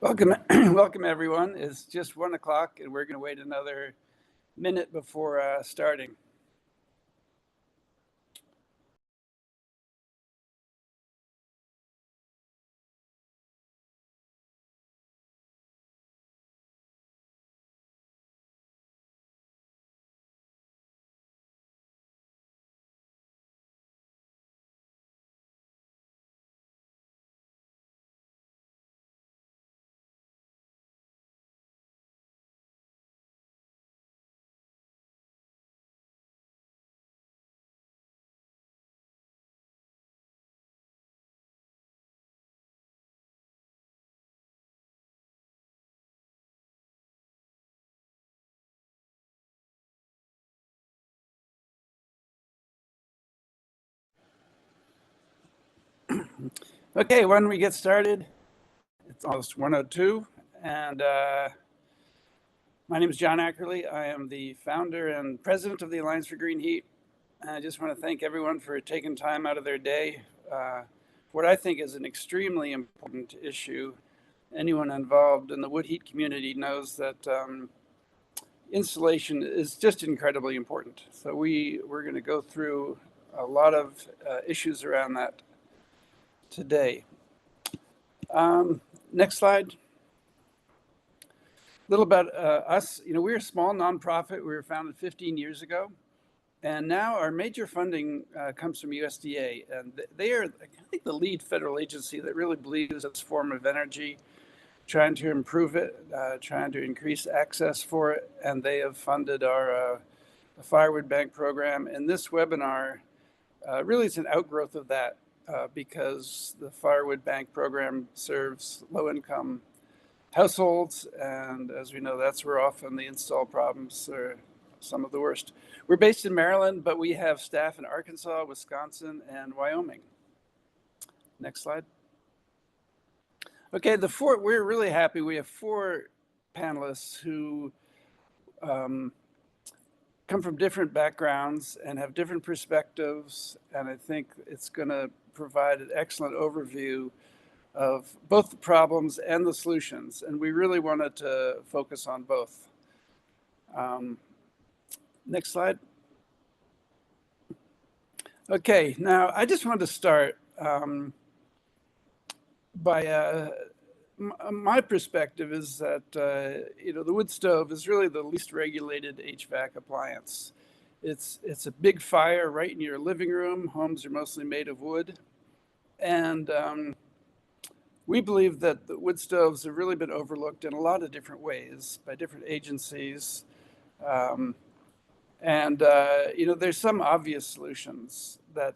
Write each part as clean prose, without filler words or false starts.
Welcome, welcome everyone. It's just 1 o'clock and we're going to wait another minute before starting. Okay, why don't we get started? It's almost 1:02 and my name is John Ackerley. I am the founder and president of the Alliance for Green Heat. And I just want to thank everyone for taking time out of their day for what I think is an extremely important issue. Anyone involved in the wood heat community knows that insulation is just incredibly important. So we're going to go through a lot of issues around that today. Next slide. A little about us. We're a small nonprofit. We were founded 15 years ago. And now our major funding comes from USDA. And they are, I think, the lead federal agency that really believes in this form of energy, trying to improve it, trying to increase access for it. And they have funded our firewood bank program. And this webinar really is an outgrowth of that. Because the firewood bank program serves low-income households, and as we know, that's where often the install problems are some of the worst. We're based in Maryland, but we have staff in Arkansas, Wisconsin, and Wyoming. Next slide. Okay, we're really happy. We have 4 panelists who come from different backgrounds and have different perspectives, and I think it's going to provide an excellent overview of both the problems and the solutions, and we really wanted to focus on both. Next slide. Okay, now I just wanted to start by my perspective is that the wood stove is really the least regulated HVAC appliance. It's a big fire right in your living room. Homes are mostly made of wood, and we believe that the wood stoves have really been overlooked in a lot of different ways by different agencies. There's some obvious solutions that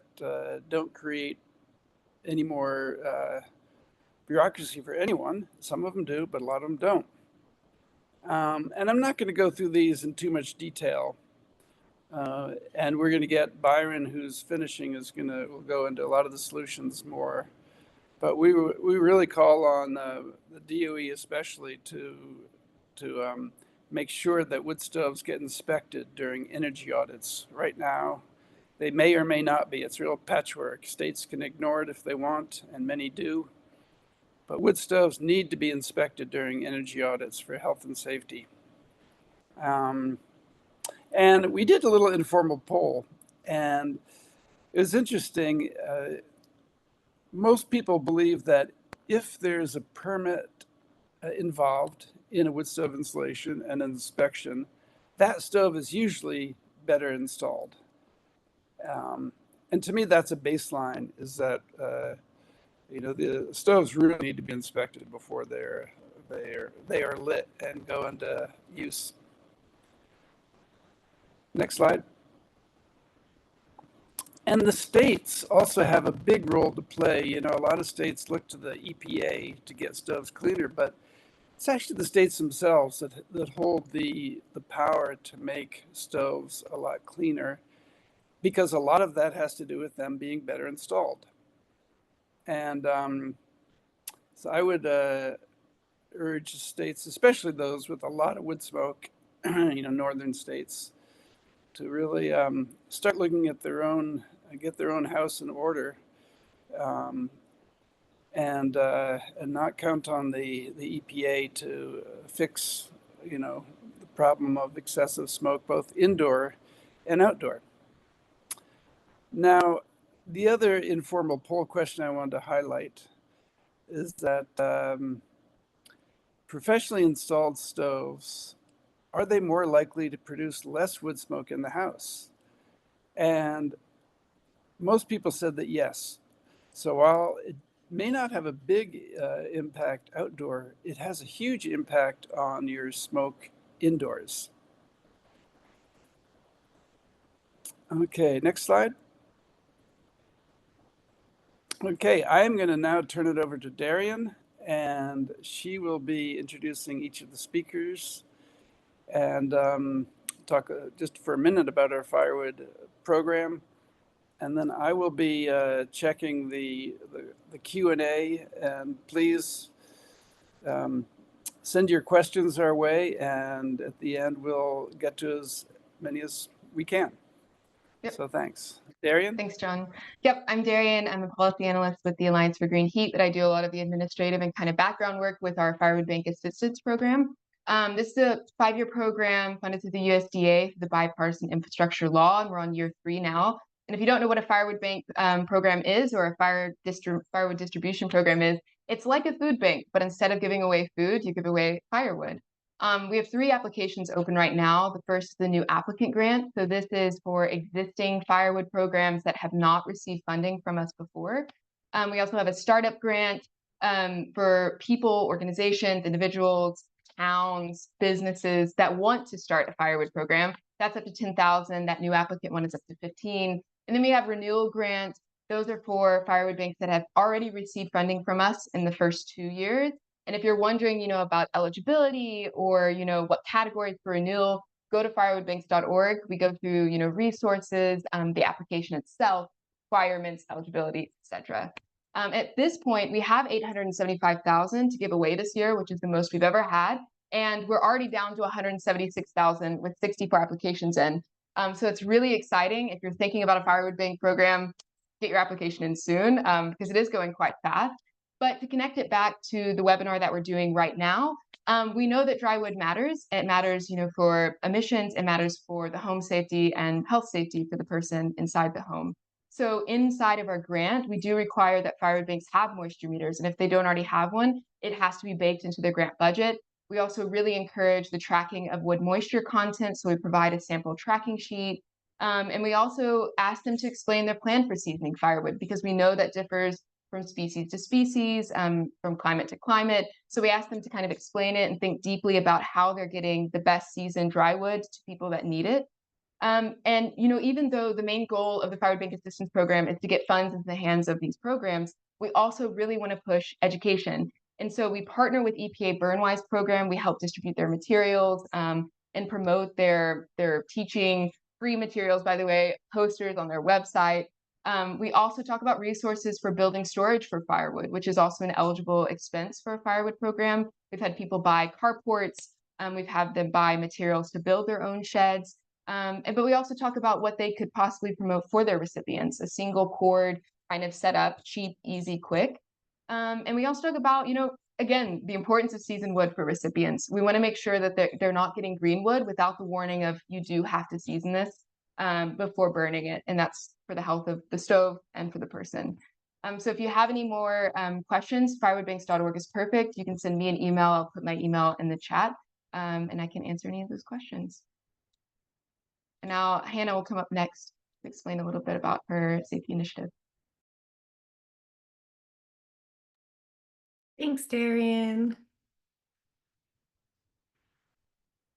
don't create any more bureaucracy for anyone. Some of them do, but a lot of them don't. And I'm not going to go through these in too much detail. And we're going to get Byron, who's finishing, will go into a lot of the solutions more. But we really call on the DOE especially to make sure that wood stoves get inspected during energy audits. Right now, they may or may not be. It's real patchwork. States can ignore it if they want, and many do. But wood stoves need to be inspected during energy audits for health and safety. And we did a little informal poll, and it was interesting. Most people believe that if there's a permit involved in a wood stove installation and inspection, that stove is usually better installed. And to me, that's a baseline, is that the stoves really need to be inspected before they are lit and go into use. Next slide. And the states also have a big role to play. A lot of states look to the EPA to get stoves cleaner, but it's actually the states themselves that hold the power to make stoves a lot cleaner, because a lot of that has to do with them being better installed. And so I would urge states, especially those with a lot of wood smoke, northern states, to really start looking at get their own house in order, and not count on the EPA to fix, the problem of excessive smoke, both indoor and outdoor. Now, the other informal poll question I wanted to highlight is that professionally installed stoves, are they more likely to produce less wood smoke in the house? And most people said that yes. So while it may not have a big impact outdoor, it has a huge impact on your smoke indoors. Okay, next slide. Okay, I'm going to now turn it over to Darian, and she will be introducing each of the speakers and talk just for a minute about our firewood program. And then I will be checking the Q&A, and please send your questions our way, and at the end we'll get to as many as we can. Yep. So thanks. Darian? Thanks, John. Yep, I'm Darian. I'm a policy analyst with the Alliance for Green Heat, but I do a lot of the administrative and kind of background work with our Firewood Bank Assistance Program. This is a 5-year program funded through the USDA for the bipartisan infrastructure law, and we're on year 3 now. And if you don't know what a firewood bank program is, or a firewood distribution program is, it's like a food bank, but instead of giving away food, you give away firewood. We have 3 applications open right now. The first is the new applicant grant. So this is for existing firewood programs that have not received funding from us before. We also have a startup grant for people, organizations, individuals, towns, businesses that want to start a firewood program. That's up to $10,000. That new applicant one is up to $15,000. And then we have renewal grants. Those are for firewood banks that have already received funding from us in the first 2 years. And if you're wondering, about eligibility or, what categories for renewal, go to firewoodbanks.org. We go through, resources, the application itself, requirements, eligibility, etc. At this point, we have $875,000 to give away this year, which is the most we've ever had. And we're already down to $176,000 with 64 applications in. So it's really exciting. If you're thinking about a firewood bank program, get your application in soon because it is going quite fast. But to connect it back to the webinar that we're doing right now, we know that dry wood matters. It matters, for emissions. It matters for the home safety and health safety for the person inside the home. So inside of our grant, we do require that firewood banks have moisture meters. And if they don't already have one, it has to be baked into their grant budget. We also really encourage the tracking of wood moisture content. So we provide a sample tracking sheet. And we also ask them to explain their plan for seasoning firewood because we know that differs from species to species, from climate to climate. So we ask them to kind of explain it and think deeply about how they're getting the best seasoned dry wood to people that need it. And, even though the main goal of the Firewood Bank Assistance Program is to get funds into the hands of these programs, we also really want to push education. And so we partner with EPA Burnwise program. We help distribute their materials and promote their teaching, free materials, by the way, posters on their website. We also talk about resources for building storage for firewood, which is also an eligible expense for a firewood program. We've had people buy carports. We've had them buy materials to build their own sheds. But we also talk about what they could possibly promote for their recipients, a single cord kind of setup, cheap, easy, quick. And we also talk about, again, the importance of seasoned wood for recipients. We want to make sure that they're not getting green wood without the warning of you do have to season this before burning it. And that's for the health of the stove and for the person. So if you have any more questions, firewoodbanks.org is perfect. You can send me an email. I'll put my email in the chat and I can answer any of those questions. And now Hannah will come up next to explain a little bit about her safety initiative. Thanks, Darian.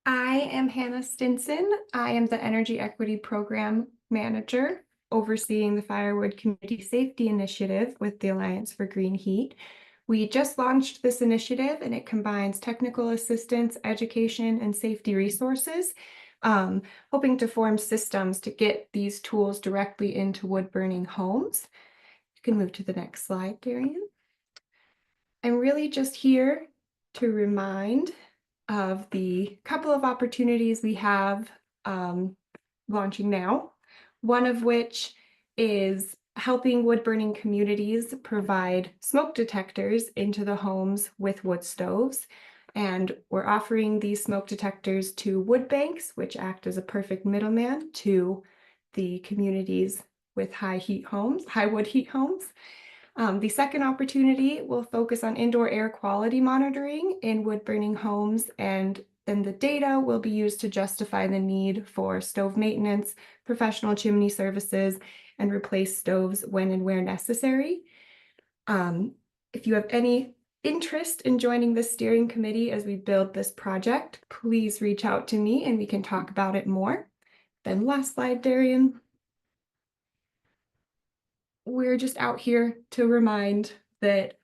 I am Hannah Stinson. I am the Energy Equity Program Manager overseeing the Firewood Community Safety Initiative with the Alliance for Green Heat. We just launched this initiative and it combines technical assistance, education, and safety resources, hoping to form systems to get these tools directly into wood-burning homes. You can move to the next slide, Darian. I'm really just here to remind of the couple of opportunities we have launching now, one of which is helping wood burning communities provide smoke detectors into the homes with wood stoves. And we're offering these smoke detectors to wood banks, which act as a perfect middleman to the communities with high wood heat homes. The second opportunity will focus on indoor air quality monitoring in wood burning homes, and then the data will be used to justify the need for stove maintenance, professional chimney services, and replace stoves when and where necessary. If you have any interest in joining the steering committee as we build this project, please reach out to me and we can talk about it more. Then last slide, Darian. We're just out here to remind that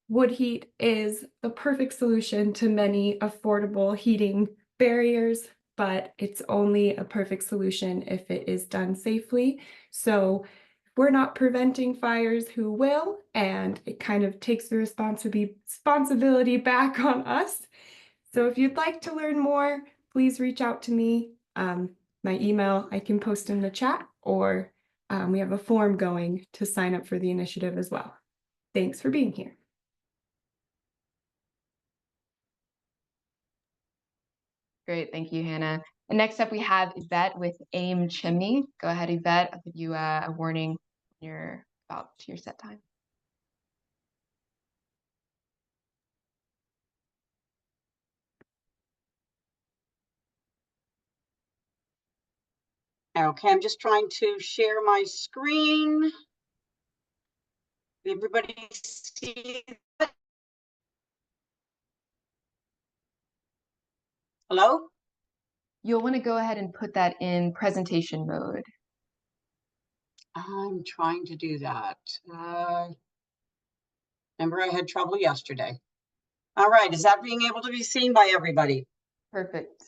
wood heat is the perfect solution to many affordable heating barriers, but it's only a perfect solution if it is done safely. So if we're not preventing fires, who will? And it kind of takes the responsibility back on us. So if you'd like to learn more, please reach out to me. My email I can post in the chat, or we have a form going to sign up for the initiative as well. Thanks for being here. Great, thank you, Hannah. And next up we have Yvette with AIM Chimney. Go ahead, Yvette. I'll give you a warning when you're about to your set time. Okay, I'm just trying to share my screen. Everybody see that? Hello? You'll want to go ahead and put that in presentation mode. I'm trying to do that. Remember, I had trouble yesterday. All right, is that being able to be seen by everybody? Perfect.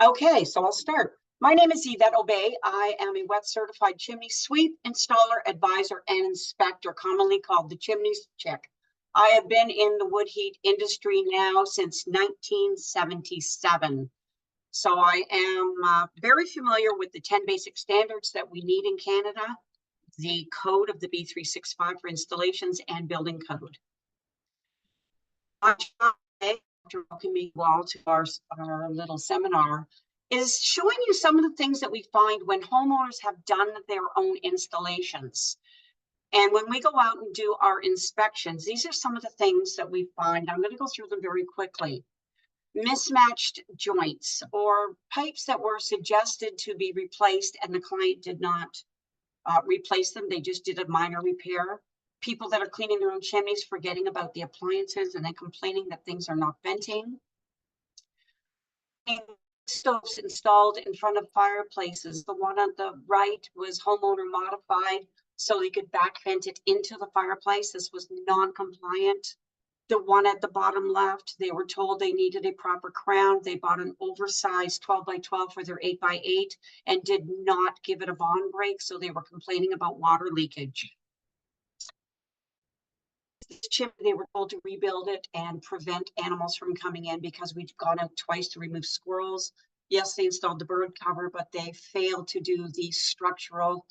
Okay, so I'll start. My name is Yvette Obey. I am a wet certified chimney sweep, installer, advisor, and inspector, commonly called the chimneys check. I have been in the wood heat industry now since 1977. So I am very familiar with the 10 basic standards that we need in Canada, the code of the B365 for installations, and building code. To welcome me all to our little seminar is showing you some of the things that we find when homeowners have done their own installations. And when we go out and do our inspections, these are some of the things that we find. I'm going to go through them very quickly. Mismatched joints or pipes that were suggested to be replaced and the client did not replace them. They just did a minor repair. People that are cleaning their own chimneys, forgetting about the appliances and then complaining that things are not venting. Stoves installed in front of fireplaces. The one on the right was homeowner modified so they could back vent it into the fireplace. This was non-compliant. The one at the bottom left, they were told they needed a proper crown. They bought an oversized 12 by 12 for their 8 by 8 and did not give it a bond break. So they were complaining about water leakage. They were told to rebuild it and prevent animals from coming in because we'd gone out twice to remove squirrels. Yes, they installed the bird cover, but they failed to do the structural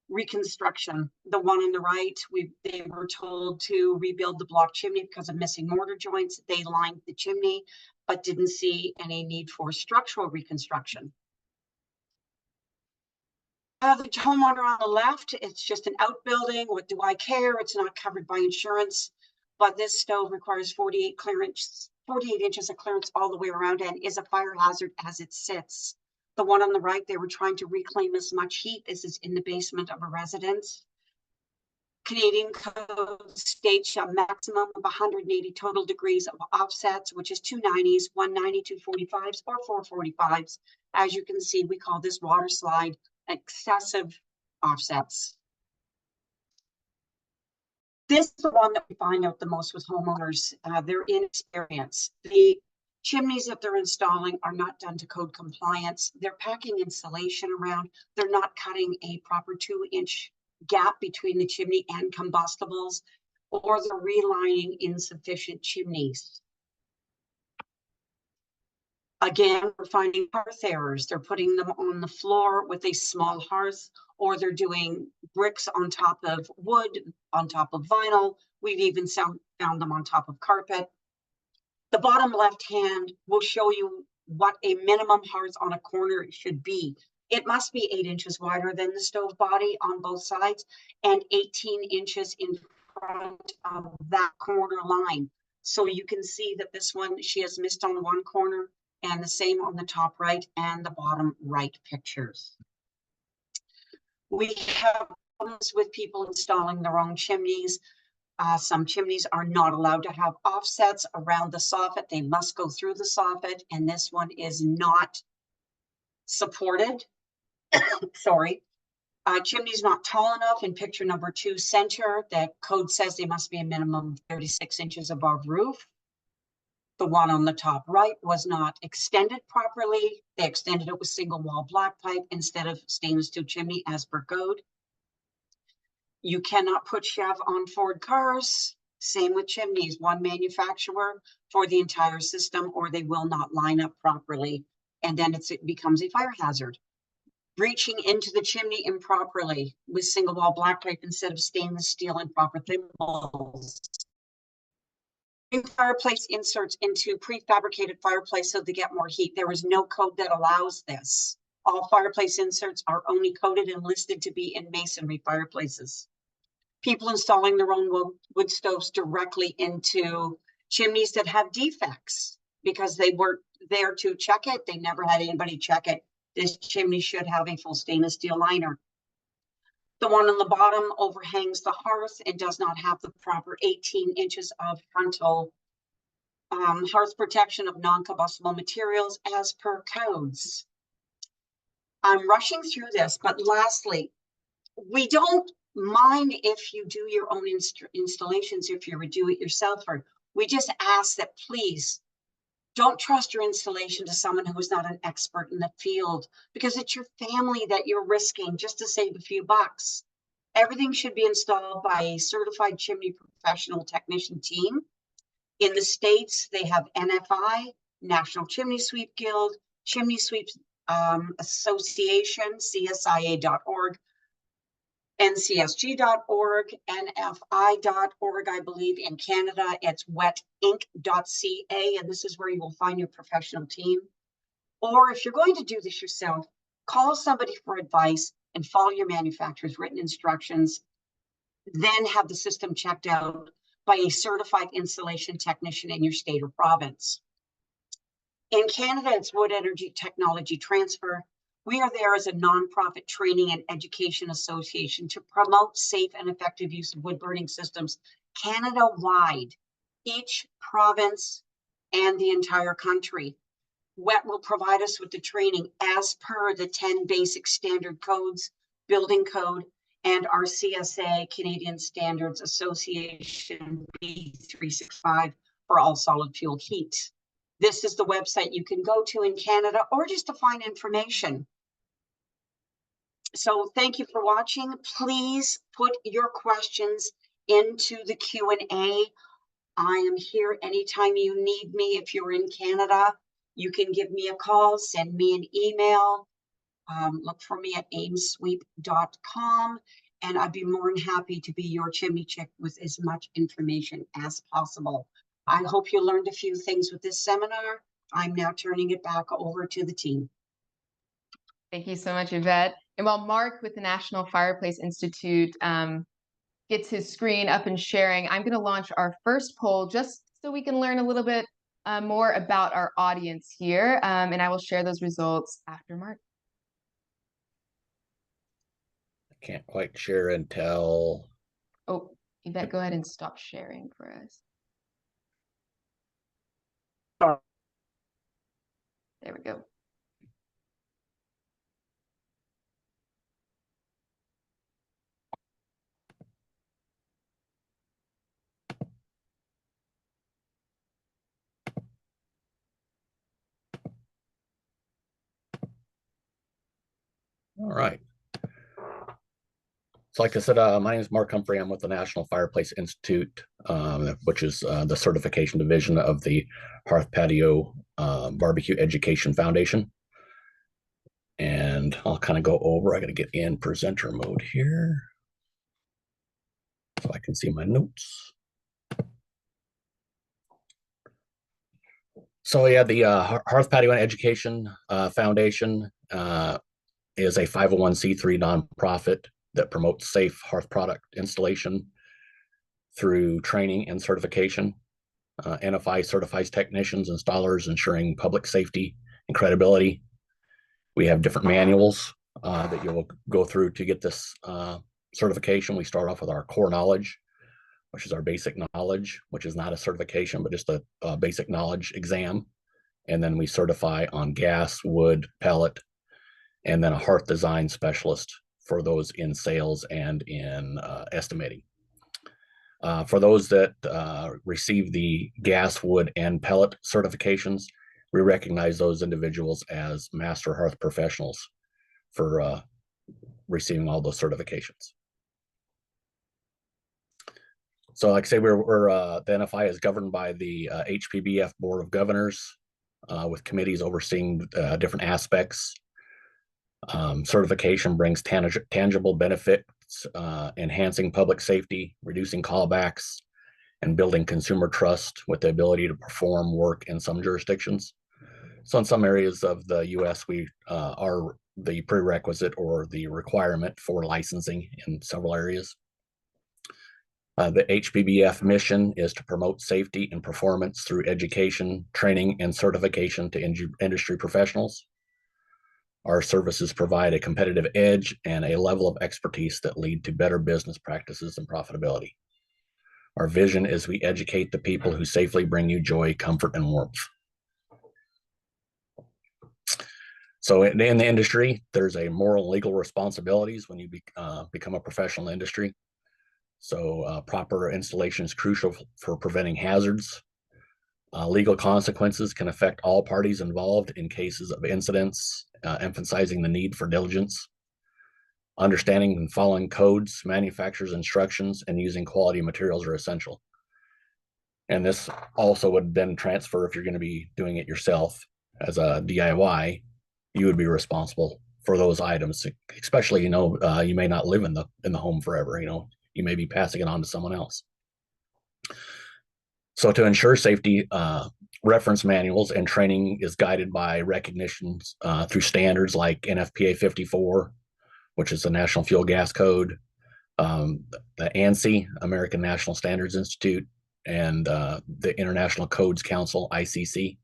reconstruction. The one on the right, they were told to rebuild the block chimney because of missing mortar joints. They lined the chimney, but didn't see any need for structural reconstruction. The homeowner on the left, it's just an outbuilding. What do I care? It's not covered by insurance, but this stove requires 48 inches of clearance all the way around and is a fire hazard as it sits. The one on the right, they were trying to reclaim as much heat. This is in the basement of a residence. Canadian code states a maximum of 180 total degrees of offsets, which is 290s, 190, 245s, or 445s. As you can see, we call this water slide excessive offsets. This is the one that we find out the most with homeowners, their inexperience. The chimneys that they're installing are not done to code compliance. They're packing insulation around. They're not cutting a proper 2-inch gap between the chimney and combustibles, or they're relining insufficient chimneys. Again, we're finding hearth errors. They're putting them on the floor with a small hearth, or they're doing bricks on top of wood, on top of vinyl. We've even found them on top of carpet. The bottom left hand will show you what a minimum hearth on a corner should be. It must be 8 inches wider than the stove body on both sides and 18 inches in front of that corner line. So you can see that this one, she has missed on one corner, and the same on the top right and the bottom right pictures. We have problems with people installing their own chimneys. Some chimneys are not allowed to have offsets around the soffit. They must go through the soffit, and this one is not supported. Sorry. Chimney's not tall enough in picture number 2 center. The code says they must be a minimum of 36 inches above roof. The one on the top right was not extended properly. They extended it with single wall black pipe instead of stainless steel chimney as per code. You cannot put Chev on Ford cars. Same with chimneys, one manufacturer for the entire system, or they will not line up properly. And then it becomes a fire hazard. Reaching into the chimney improperly with single wall black pipe instead of stainless steel and proper thimbles. Fireplace inserts into prefabricated fireplace so they get more heat. There is no code that allows this. All fireplace inserts are only coded and listed to be in masonry fireplaces. People installing their own wood stoves directly into chimneys that have defects because they weren't there to check it. They never had anybody check it. This chimney should have a full stainless steel liner. The one on the bottom overhangs the hearth and does not have the proper 18 inches of frontal hearth protection of non-combustible materials as per codes. I'm rushing through this, but lastly, we don't mind if you do your own installations, if you're a do-it-yourselfer. We just ask that please don't trust your installation to someone who is not an expert in the field, because it's your family that you're risking just to save a few bucks. Everything should be installed by a certified chimney professional technician team. In the States, they have NFI, National Chimney Sweep Guild, Chimney Sweeps Association, CSIA.org, ncsg.org, nfi.org, I believe. In Canada, it's wetinc.ca, and this is where you will find your professional team. Or if you're going to do this yourself, call somebody for advice and follow your manufacturer's written instructions, then have the system checked out by a certified installation technician in your state or province. In Canada, it's Wood Energy Technology Transfer. We are there as a nonprofit training and education association to promote safe and effective use of wood burning systems Canada-wide, each province and the entire country. WET will provide us with the training as per the 10 basic standard codes, building code, and our CSA, Canadian Standards Association B365 for all solid fuel heat. This is the website you can go to in Canada or just to find information. So thank you for watching. Please put your questions into the Q&A. I am here anytime you need me. If you're in Canada, you can give me a call, send me an email. Look for me at aimsweep.com, and I'd be more than happy to be your chimney chick with as much information as possible. I hope you learned a few things with this seminar. I'm now turning it back over to the team. Thank you so much, Yvette. And while Mark with the National Fireplace Institute gets his screen up and sharing, I'm going to launch our first poll just so we can learn a little bit more about our audience here. And I will share those results after Mark. I can't quite share until... Oh, Yvette, go ahead and stop sharing for us. There we go. All right. So like I said, my name is Mark Humphrey. I'm with the National Fireplace Institute. which is the certification division of the Hearth Patio Barbecue Education Foundation. And I'll kind of go over, I got to get in presenter mode here so I can see my notes. So yeah, the Hearth Patio Education Foundation is a 501c3 nonprofit that promotes safe hearth product installation through training and certification. NFI certifies technicians, installers, ensuring public safety and credibility. We have different manuals that you'll go through to get this certification. We start off with our core knowledge, which is our basic knowledge, which is not a certification, but just a basic knowledge exam. And then we certify on gas, wood, pellet, and then a hearth design specialist for those in sales and in estimating. For those that receive the gas, wood, and pellet certifications, we recognize those individuals as master hearth professionals for receiving all those certifications. So like I say, the NFI is governed by the HPBF Board of Governors with committees overseeing different aspects. Certification brings tangible benefits, enhancing public safety, reducing callbacks, and building consumer trust with the ability to perform work in some jurisdictions. So in some areas of the US, we are the prerequisite or the requirement for licensing in several areas. The HPBF mission is to promote safety and performance through education, training, and certification to industry professionals. Our services provide a competitive edge and a level of expertise that lead to better business practices and profitability. Our vision is we educate the people who safely bring you joy, comfort, and warmth. So in the industry, there's a moral and legal responsibilities when you become a professional industry. So proper installation is crucial for preventing hazards. Legal consequences can affect all parties involved in cases of incidents, emphasizing the need for diligence. Understanding and following codes, manufacturer's instructions, and using quality materials are essential. And this also would then transfer if you're going to be doing it yourself as a DIY, you would be responsible for those items, especially, you may not live in the home forever, you may be passing it on to someone else. So to ensure safety, reference manuals and training is guided by recognitions through standards like NFPA 54, which is the National Fuel Gas Code, the ANSI, American National Standards Institute, and the International Codes Council, ICC.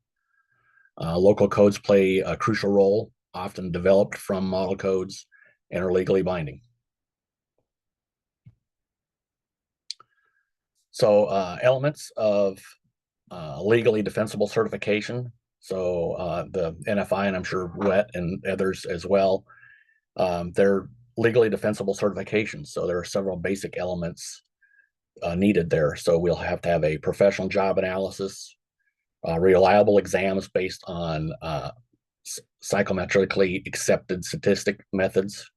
Local codes play a crucial role, often developed from model codes and are legally binding. So elements of legally defensible certification. So the NFI, and I'm sure WET and others as well, they're legally defensible certifications. So there are several basic elements needed there. So we'll have to have a professional job analysis, reliable exams based on psychometrically accepted statistic methods.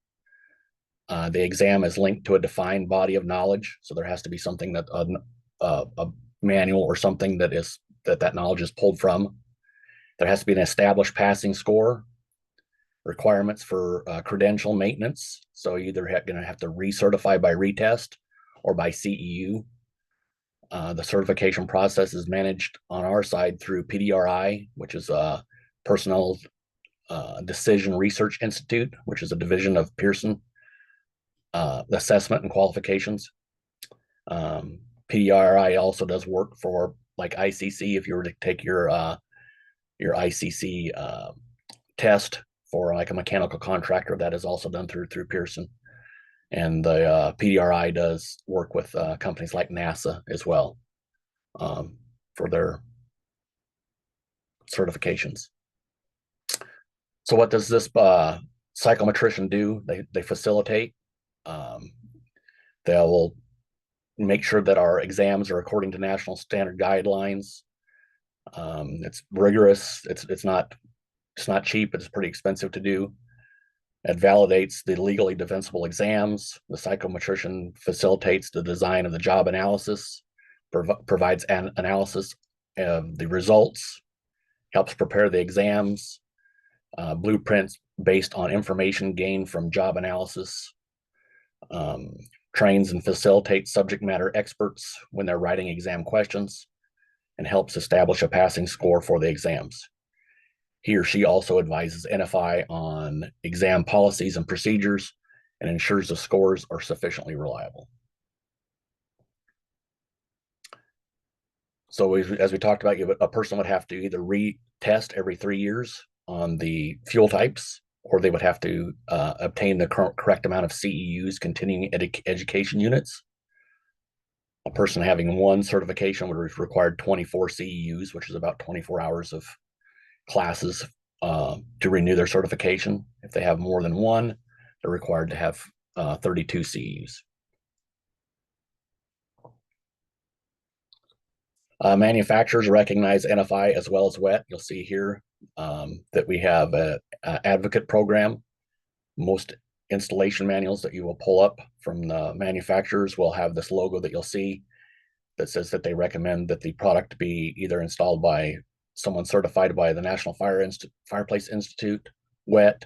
The exam is linked to a defined body of knowledge. So there has to be something that a manual or something that knowledge is pulled from. There has to be an established passing score, requirements for credential maintenance. So you're either going to have to recertify by retest or by CEU. The certification process is managed on our side through PDRI, which is a Personnel Decision Research Institute, which is a division of Pearson Assessment and Qualifications. PDRI also does work for like ICC. If you were to take your ICC test for like a mechanical contractor, that is also done through Pearson. And the PDRI does work with companies like NASA as well for their certifications. So what does this psychometrician do? They facilitate. They will make sure that our exams are according to national standard guidelines. It's rigorous. It's not cheap. It's pretty expensive to do. It validates the legally defensible exams. The psychometrician facilitates the design of the job analysis, provides an analysis of the results, helps prepare the exams, blueprints based on information gained from job analysis, trains and facilitates subject matter experts when they're writing exam questions, and helps establish a passing score for the exams. He or she also advises NFI on exam policies and procedures and ensures the scores are sufficiently reliable. So as we talked about, a person would have to either retest every 3 years on the fuel types, or they would have to obtain the correct amount of CEUs, continuing education units. A person having one certification would require 24 CEUs, which is about 24 hours of classes to renew their certification. If they have more than one, they're required to have 32 CEUs. Manufacturers recognize NFI as well as WET. You'll see here that we have an advocate program. Most installation manuals that you will pull up from the manufacturers will have this logo that you'll see that says that they recommend that the product be either installed by someone certified by the National Fireplace Institute, WET,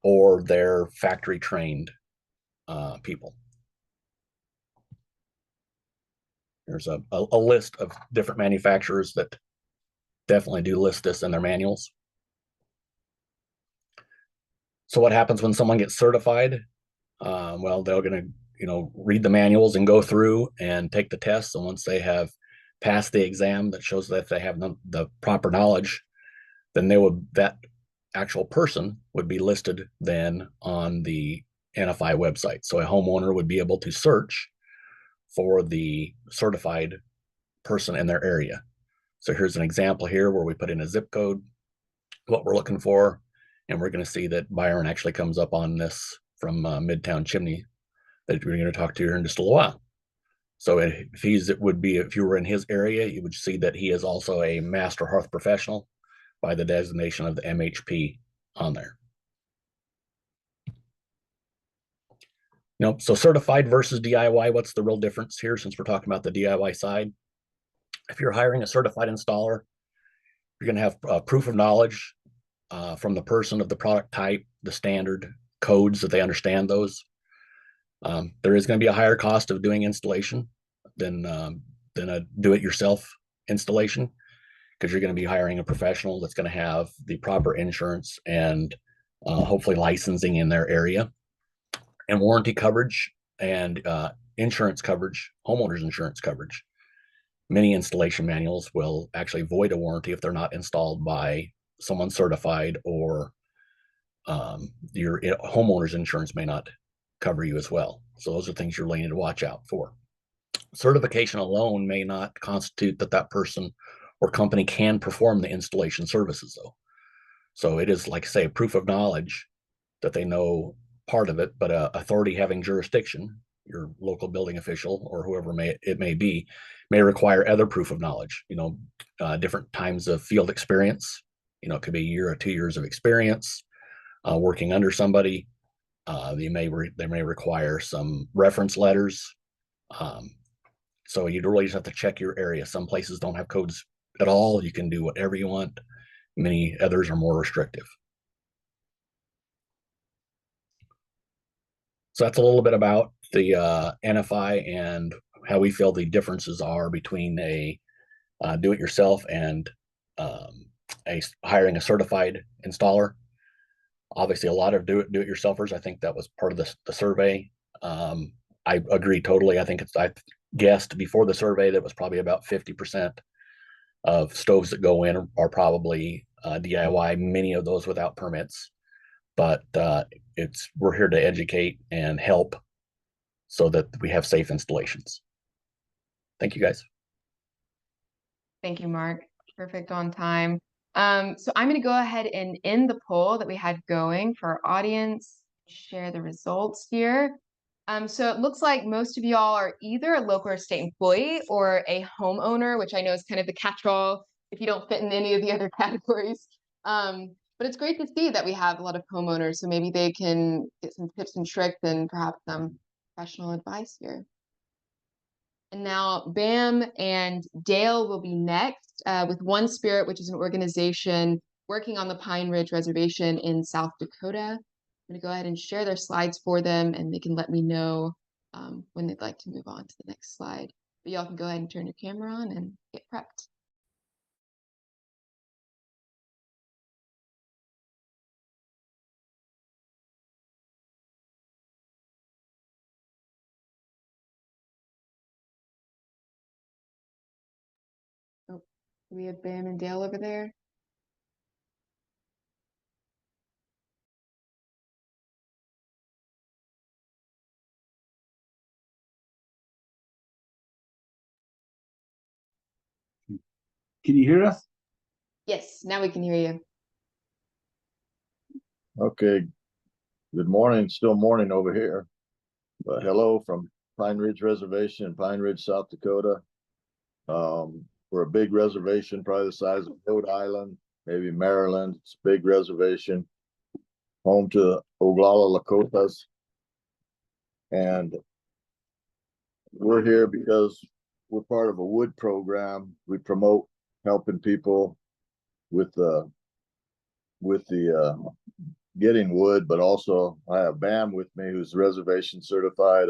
or their factory trained people. There's a list of different manufacturers that definitely do list this in their manuals. So what happens when someone gets certified? Well, they're going to, read the manuals and go through and take the tests. And once they have passed the exam that shows that they have the proper knowledge, then that actual person would be listed then on the NFI website. So a homeowner would be able to search for the certified person in their area. So here's an example here where we put in a zip code, what we're looking for, and we're going to see that Byron actually comes up on this from Midtown Chimney that we're going to talk to here in just a little while. So if you were in his area, you would see that he is also a master hearth professional by the designation of the MHP on there. So certified versus DIY, what's the real difference here since we're talking about the DIY side? If you're hiring a certified installer, you're going to have proof of knowledge from the person of the product type, the standard codes that they understand those. There is going to be a higher cost of doing installation than a do-it-yourself installation, because you're going to be hiring a professional that's going to have the proper insurance and hopefully licensing in their area, and warranty coverage and insurance coverage, homeowners insurance coverage. Many installation manuals will actually void a warranty if they're not installed by someone certified, or your homeowner's insurance may not cover you as well. So those are things you're going to watch out for. Certification alone may not constitute that person or company can perform the installation services, though. So it is, like, say, proof of knowledge that they know part of it, but authority having jurisdiction, your local building official or whoever it may be, may require other proof of knowledge. Different times of field experience. It could be a year or 2 years of experience working under somebody. They may require some reference letters. So you'd really just have to check your area. Some places don't have codes at all. You can do whatever you want. Many others are more restrictive. So that's a little bit about the NFI and how we feel the differences are between a do-it-yourself and hiring a certified installer. Obviously, a lot of do-it-yourselfers. I think that was part of the survey. I agree totally. I guessed before the survey that was probably about 50% of stoves that go in are probably DIY. Many of those without permits. But we're here to educate and help so that we have safe installations. Thank you, guys. Thank you, Mark. Perfect on time. So I'm going to go ahead and end the poll that we had going for our audience, share the results here. So it looks like most of y'all are either a local or state employee or a homeowner, which I know is kind of the catch-all if you don't fit in any of the other categories. But it's great to see that we have a lot of homeowners, so maybe they can get some tips and tricks and perhaps some professional advice here. And now BAM and Dale will be next with One Spirit, which is an organization working on the Pine Ridge Reservation in South Dakota. I'm going to go ahead and share their slides for them, and they can let me know when they'd like to move on to the next slide. But y'all can go ahead and turn your camera on and get prepped. Oh, we have Bam and Dale over there. Can you hear us? Yes, now we can hear you. Okay, good morning. Still morning over here. But hello from Pine Ridge Reservation, Pine Ridge, South Dakota. We're a big reservation, probably the size of Rhode Island, maybe Maryland. It's a big reservation, home to Oglala Lakotas. And we're here because we're part of a wood program. We promote helping people with the getting wood, but also I have Bam with me, who's reservation certified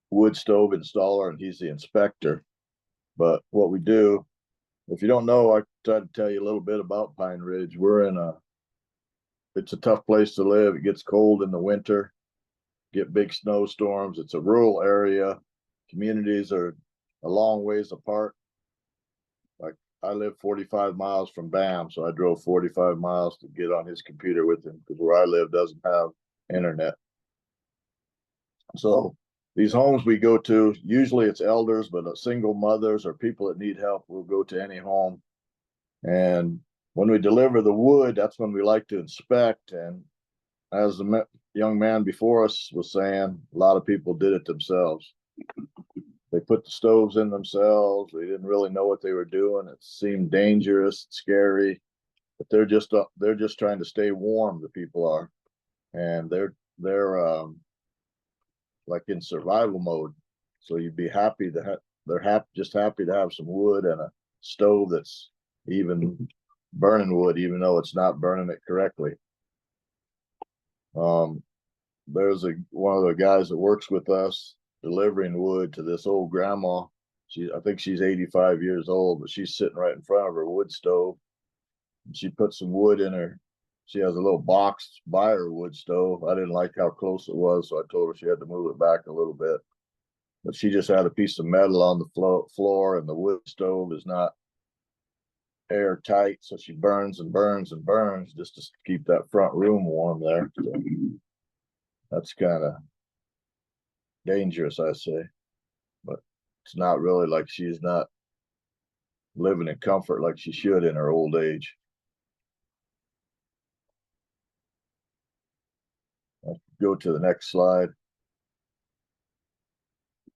wood stove installer, and he's the inspector. But what we do, if you don't know, I try to tell you a little bit about Pine Ridge. It's a tough place to live. It gets cold in the winter, get big snowstorms. It's a rural area. Communities are a long ways apart. Like I live 45 miles from Bam, so I drove 45 miles to get on his computer with him because where I live doesn't have internet. So these homes we go to, usually it's elders, but single mothers or people that need help will go to any home. And when we deliver the wood, that's when we like to inspect. And as the young man before us was saying, a lot of people did it themselves. They put the stoves in themselves. They didn't really know what they were doing. It seemed dangerous, scary, but they're just trying to stay warm. The people are, and they're like in survival mode. So you'd be happy to have, just happy to have some wood and a stove that's even burning wood, even though it's not burning it correctly. There's one of the guys that works with us delivering wood to this old grandma. I think she's 85 years old, but she's sitting right in front of her wood stove. She put some wood in her. She has a little box by her wood stove. I didn't like how close it was, so I told her she had to move it back a little bit. But she just had a piece of metal on the floor, and the wood stove is not airtight, so she burns and burns and burns just to keep that front room warm there. So that's kind of dangerous, I say. But it's not really, like she's not living in comfort like she should in her old age. Let's go to the next slide.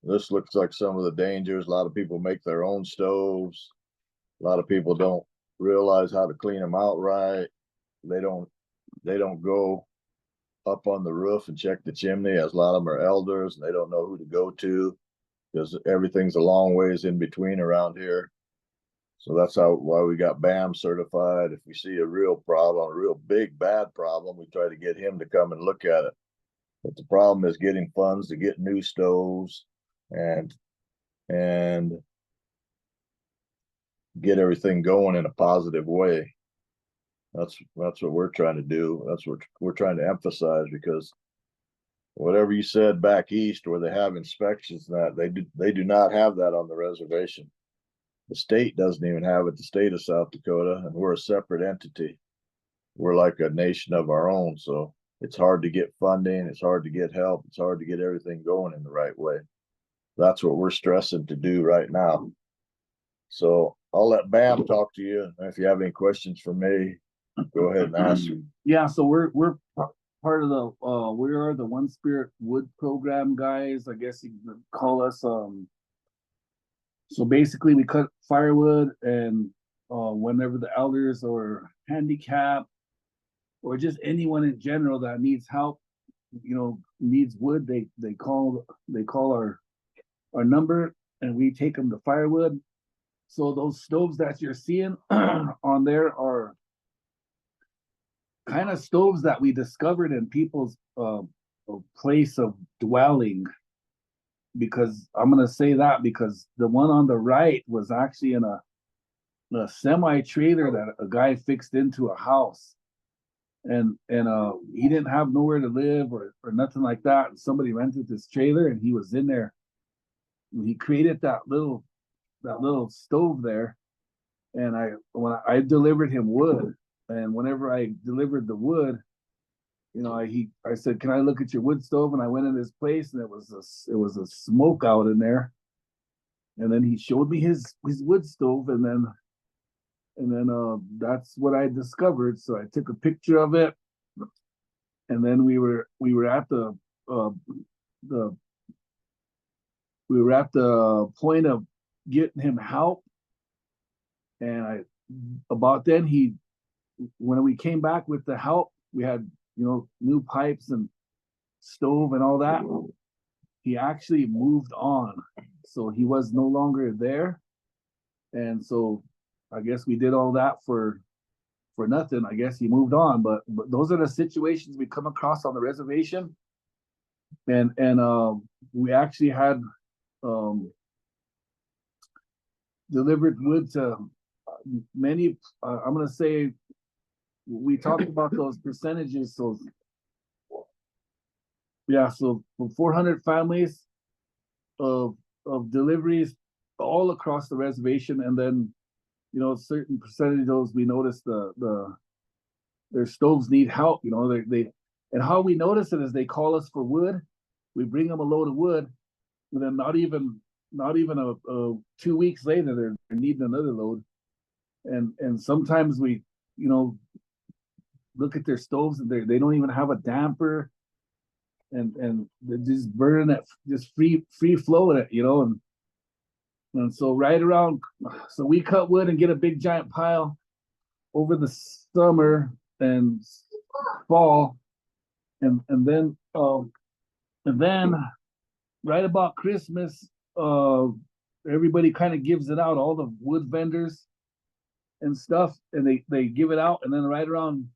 This looks like some of the dangers. A lot of people make their own stoves. A lot of people don't realize how to clean them out right. They don't go up on the roof and check the chimney, as a lot of them are elders, and they don't know who to go to because everything's a long ways in between around here. So that's why we got BAM certified. If we see a real problem, a real big bad problem, we try to get him to come and look at it. But the problem is getting funds to get new stoves and get everything going in a positive way. That's what we're trying to do. That's what we're trying to emphasize, because whatever you said back east where they have inspections, that they do not have that on the reservation. The state doesn't even have it, the state of South Dakota, and we're a separate entity. We're like a nation of our own, so it's hard to get funding, it's hard to get help, it's hard to get everything going in the right way. That's what we're stressing to do right now. So I'll let Bam talk to you. If you have any questions for me, go ahead and ask. Yeah, so we're part of the we are the One Spirit Wood Program guys, I guess you could call us. So basically we cut firewood, and whenever the elders or handicapped or just anyone in general that needs help, needs wood, they call our number, and we take them to firewood. So those stoves that you're seeing on there are kind of stoves that we discovered in people's place of dwelling. Because I'm gonna say that because the one on the right was actually in a semi trailer that a guy fixed into a house, and he didn't have nowhere to live or nothing like that. And somebody rented this trailer, and he was in there. And he created that little stove there, and when I delivered him wood, and whenever I delivered the wood, you know, I said, "Can I look at your wood stove?" And I went in his place, and it was a smoke out in there. And then he showed me his wood stove, and then that's what I discovered. So I took a picture of it, and then we were at the point of getting him help. And about then when we came back with the help, we had, you know, new pipes and stove and all that. He actually moved on, so he was no longer there. And so I guess we did all that for nothing. I guess he moved on, but those are the situations we come across on the reservation. And we actually had delivered wood to many. I'm gonna say we talked about those percentages. So yeah, so 400 families of deliveries all across the reservation, and then, you know, certain percentage of those we noticed their stoves need help. You know, they and how we notice it is they call us for wood. We bring them a load of wood, and then not even a 2 weeks later they're needing another load. And sometimes we, you know, look at their stoves and they don't even have a damper, and they're just burning it, just free flowing it, you know. And so right around, so we cut wood and get a big giant pile over the summer and fall, and then right about Christmas, everybody kind of gives it out, all the wood vendors and stuff, and they give it out, and then right around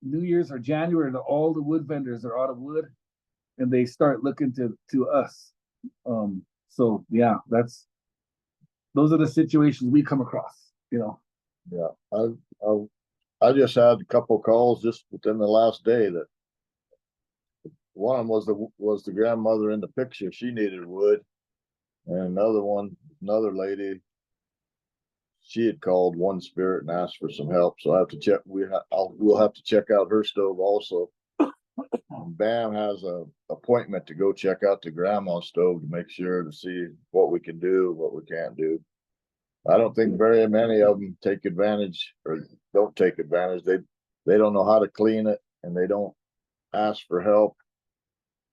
New Year's or January, all the wood vendors are out of wood, and they start looking to us. So yeah, those are the situations we come across, you know. Yeah, I just had a couple calls just within the last day that one of them was the grandmother in the picture. She needed wood, and another lady, she had called One Spirit and asked for some help. So I have to check. We'll have to check out her stove also. Bam has a appointment to go check out the grandma's stove to make sure to see what we can do, what we can't do. I don't think very many of them take advantage or don't take advantage. They don't know how to clean it, and they don't ask for help.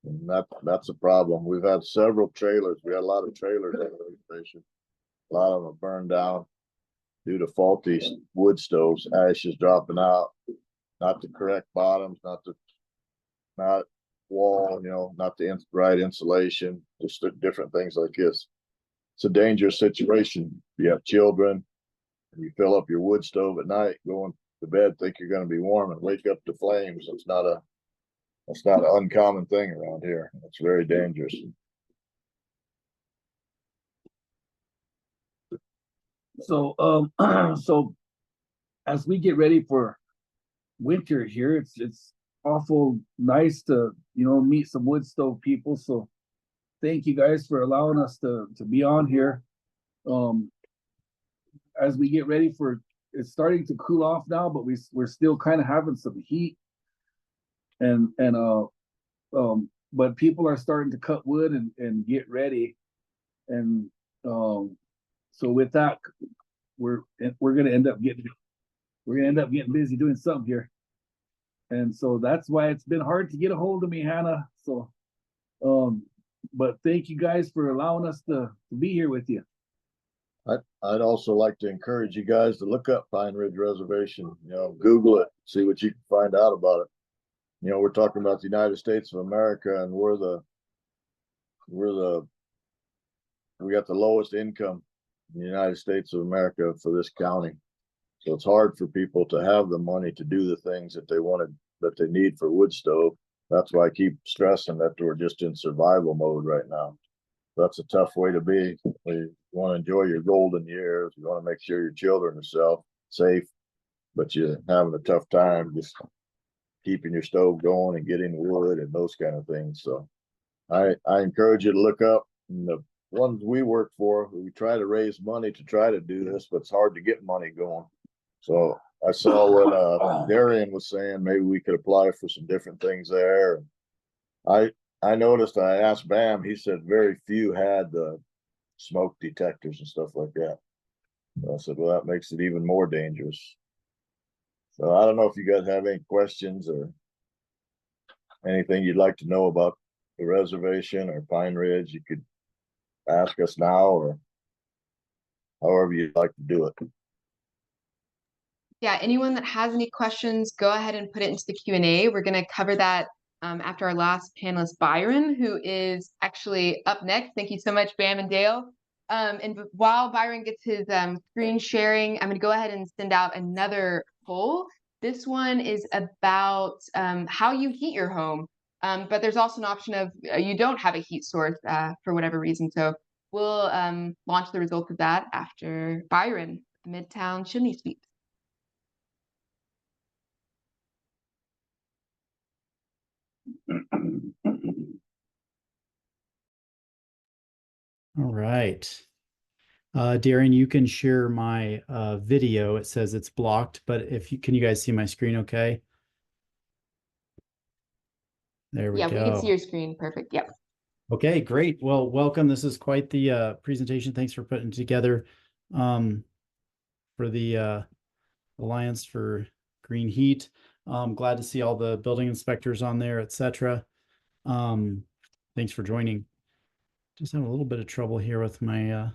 And that's a problem. We've had several trailers. We had a lot of trailers at the station. A lot of them are burned down due to faulty wood stoves, ashes dropping out, not the correct bottoms, not wall, you know, not the right insulation, just different things like this. It's a dangerous situation. You have children, and you fill up your wood stove at night, going to bed, think you're going to be warm, and wake up to flames. It's not an uncommon thing around here. It's very dangerous. So so as we get ready for winter here, it's awful nice to, you know, meet some wood stove people. So thank you guys for allowing us to be on here. As we get ready for, it's starting to cool off now, but we're still kind of having some heat, and but people are starting to cut wood and get ready, and so with that, we're gonna end up getting busy doing something here. And so that's why it's been hard to get a hold of me, Hannah. So but thank you guys for allowing us to be here with you. I'd also like to encourage you guys to look up Pine Ridge Reservation. You know, Google it, see what you can find out about it. You know, we're talking about the United States of America, and we're the we got the lowest income in the United States of America for this county. So it's hard for people to have the money to do the things that they wanted, that they need for wood stove. That's why I keep stressing that we're just in survival mode right now. That's a tough way to be. You want to enjoy your golden years. You want to make sure your children are safe, but you're having a tough time just keeping your stove going and getting wood and those kind of things. So I encourage you to look up the ones we work for. We try to raise money to try to do this, but it's hard to get money going. So I saw what Darian was saying. Maybe we could apply for some different things there. I noticed, I asked Bam, he said very few had the smoke detectors and stuff like that. So I said, well, that makes it even more dangerous. So I don't know if you guys have any questions or anything you'd like to know about the reservation or Pine Ridge. You could ask us now or however you'd like to do it. Yeah, anyone that has any questions, go ahead and put it into the Q&A. We're going to cover that after our last panelist, Byron, who is actually up next. Thank you so much, Bam and Dale. And while Byron gets his screen sharing, I'm going to go ahead and send out another poll. This one is about how you heat your home. But there's also an option of you don't have a heat source for whatever reason. So we'll launch the results of that after Byron, the Midtown Chimney Sweep. All right. Darian, you can share my video. It says it's blocked, but if you can, you guys see my screen okay? There we go. Yeah, we can see your screen. Perfect. Yep. Okay, great. Well, welcome. This is quite the presentation. Thanks for putting it together for the Alliance for Green Heat. Glad to see all the building inspectors on there, etc. Thanks for joining. Just having a little bit of trouble here with my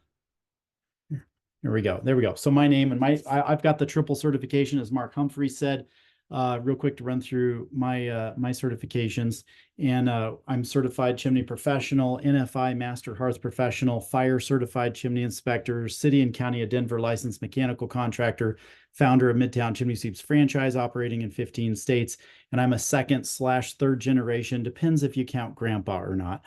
here we go. There we go. So my name and I've got the triple certification, as Mark Humphrey said. Real quick to run through my my certifications. And I'm certified chimney professional, NFI master hearth professional, fire certified chimney inspector, city and county of Denver licensed mechanical contractor, founder of Midtown Chimney Sweeps franchise operating in 15 states. And I'm a second/third generation, depends if you count grandpa or not,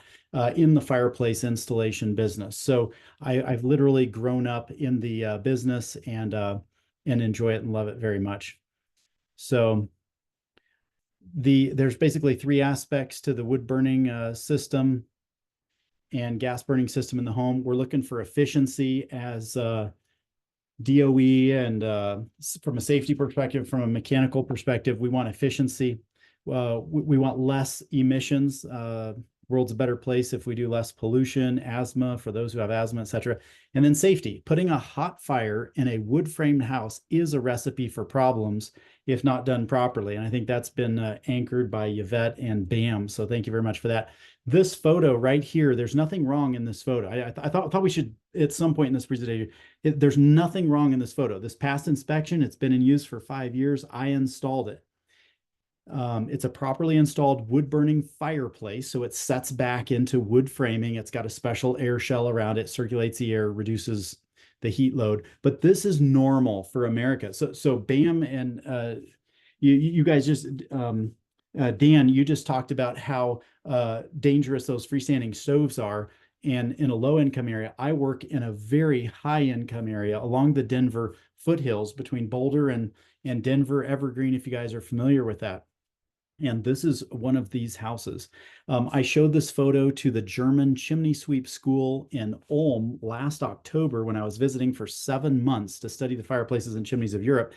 in the fireplace installation business. So I've literally grown up in the business and enjoy it and love it very much. So there's basically three aspects to the wood burning system and gas burning system in the home. We're looking for efficiency as DOE and from a safety perspective, from a mechanical perspective, we want efficiency. We want less emissions. World's a better place if we do less pollution, asthma for those who have asthma, etc. And then safety. Putting a hot fire in a wood framed house is a recipe for problems if not done properly. And I think that's been anchored by Yvette and Bam. So thank you very much for that. This photo right here, there's nothing wrong in this photo. I thought we should, at some point in this presentation, there's nothing wrong in this photo. This past inspection, it's been in use for 5 years. I installed it. It's a properly installed wood burning fireplace, so it sets back into wood framing. It's got a special air shell around it, circulates the air, reduces the heat load. But this is normal for America. So Bam and you guys just Dan, you just talked about how dangerous those freestanding stoves are. And in a low income area, I work in a very high income area along the Denver foothills between Boulder and Denver Evergreen, if you guys are familiar with that. And this is one of these houses. I showed this photo to the German Chimney Sweep School in Ulm last October when I was visiting for 7 months to study the fireplaces and chimneys of Europe.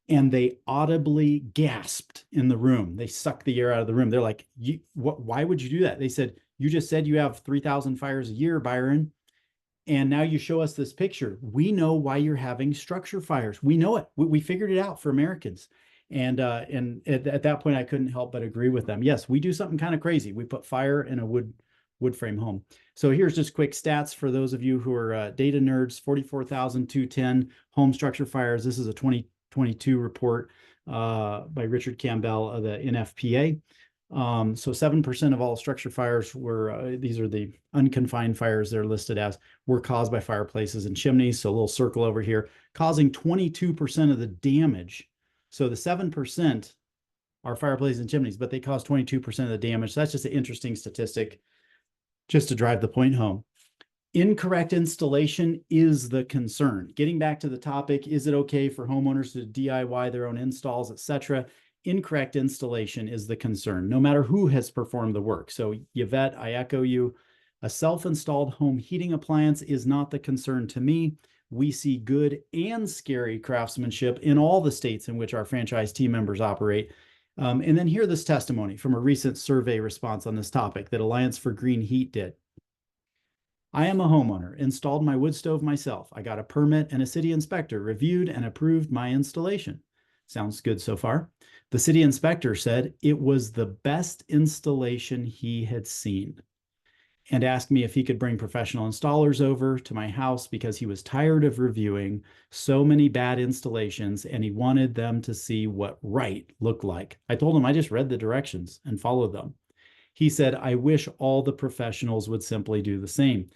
And they audibly gasped in the room. They sucked the air out of the room. They're like, why would you do that? They said, you just said you have 3,000 fires a year, Byron. And now you show us this picture. We know why you're having structure fires. We know it. We figured it out for Americans. And at that point, I couldn't help but agree with them. Yes, we do something kind of crazy. We put fire in a wood frame home. So here's just quick stats for those of you who are data nerds. 44,210 home structure fires. This is a 2022 report by Richard Campbell of the NFPA. So 7% of all structure fires were, these are the unconfined fires they're listed as, were caused by fireplaces and chimneys. So a little circle over here, causing 22% of the damage. So the 7% are fireplaces and chimneys, but they cause 22% of the damage. So that's just an interesting statistic just to drive the point home. Incorrect installation is the concern. Getting back to the topic, is it okay for homeowners to DIY their own installs, etc.? Incorrect installation is the concern, no matter who has performed the work. So Yvette, I echo you. A self-installed home heating appliance is not the concern to me. We see good and scary craftsmanship in all the states in which our franchise team members operate. And then hear this testimony from a recent survey response on this topic that Alliance for Green Heat did. I am a homeowner, installed my wood stove myself. I got a permit and a city inspector reviewed and approved my installation. Sounds good so far. The city inspector said it was the best installation he had seen and asked me if he could bring professional installers over to my house because he was tired of reviewing so many bad installations and he wanted them to see what right looked like. I told him I just read the directions and followed them. He said, I wish all the professionals would simply do the same.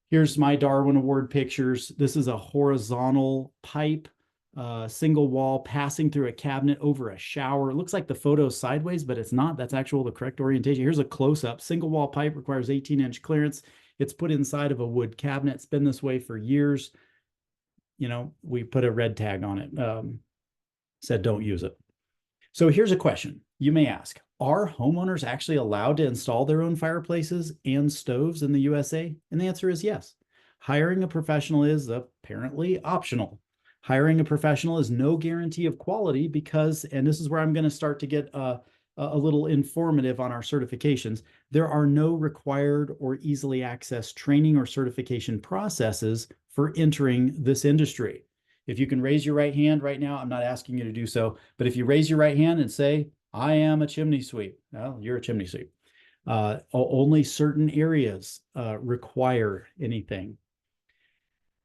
Here's my Darwin Award pictures. This is a horizontal pipe, single wall passing through a cabinet over a shower. It looks like the photo is sideways, but it's not. That's actually the correct orientation. Here's a close-up. Single wall pipe requires 18-inch clearance. It's put inside of a wood cabinet. It's been this way for years. You know, we put a red tag on it, said don't use it. So here's a question you may ask. Are homeowners actually allowed to install their own fireplaces and stoves in the USA? And the answer is yes. Hiring a professional is apparently optional. Hiring a professional is no guarantee of quality because, and this is where I'm going to start to get a little informative on our certifications, there are no required or easily accessed training or certification processes for entering this industry. If you can raise your right hand right now, I'm not asking you to do so, but if you raise your right hand and say, I am a chimney sweep. Well, you're a chimney sweep. Only certain areas require anything.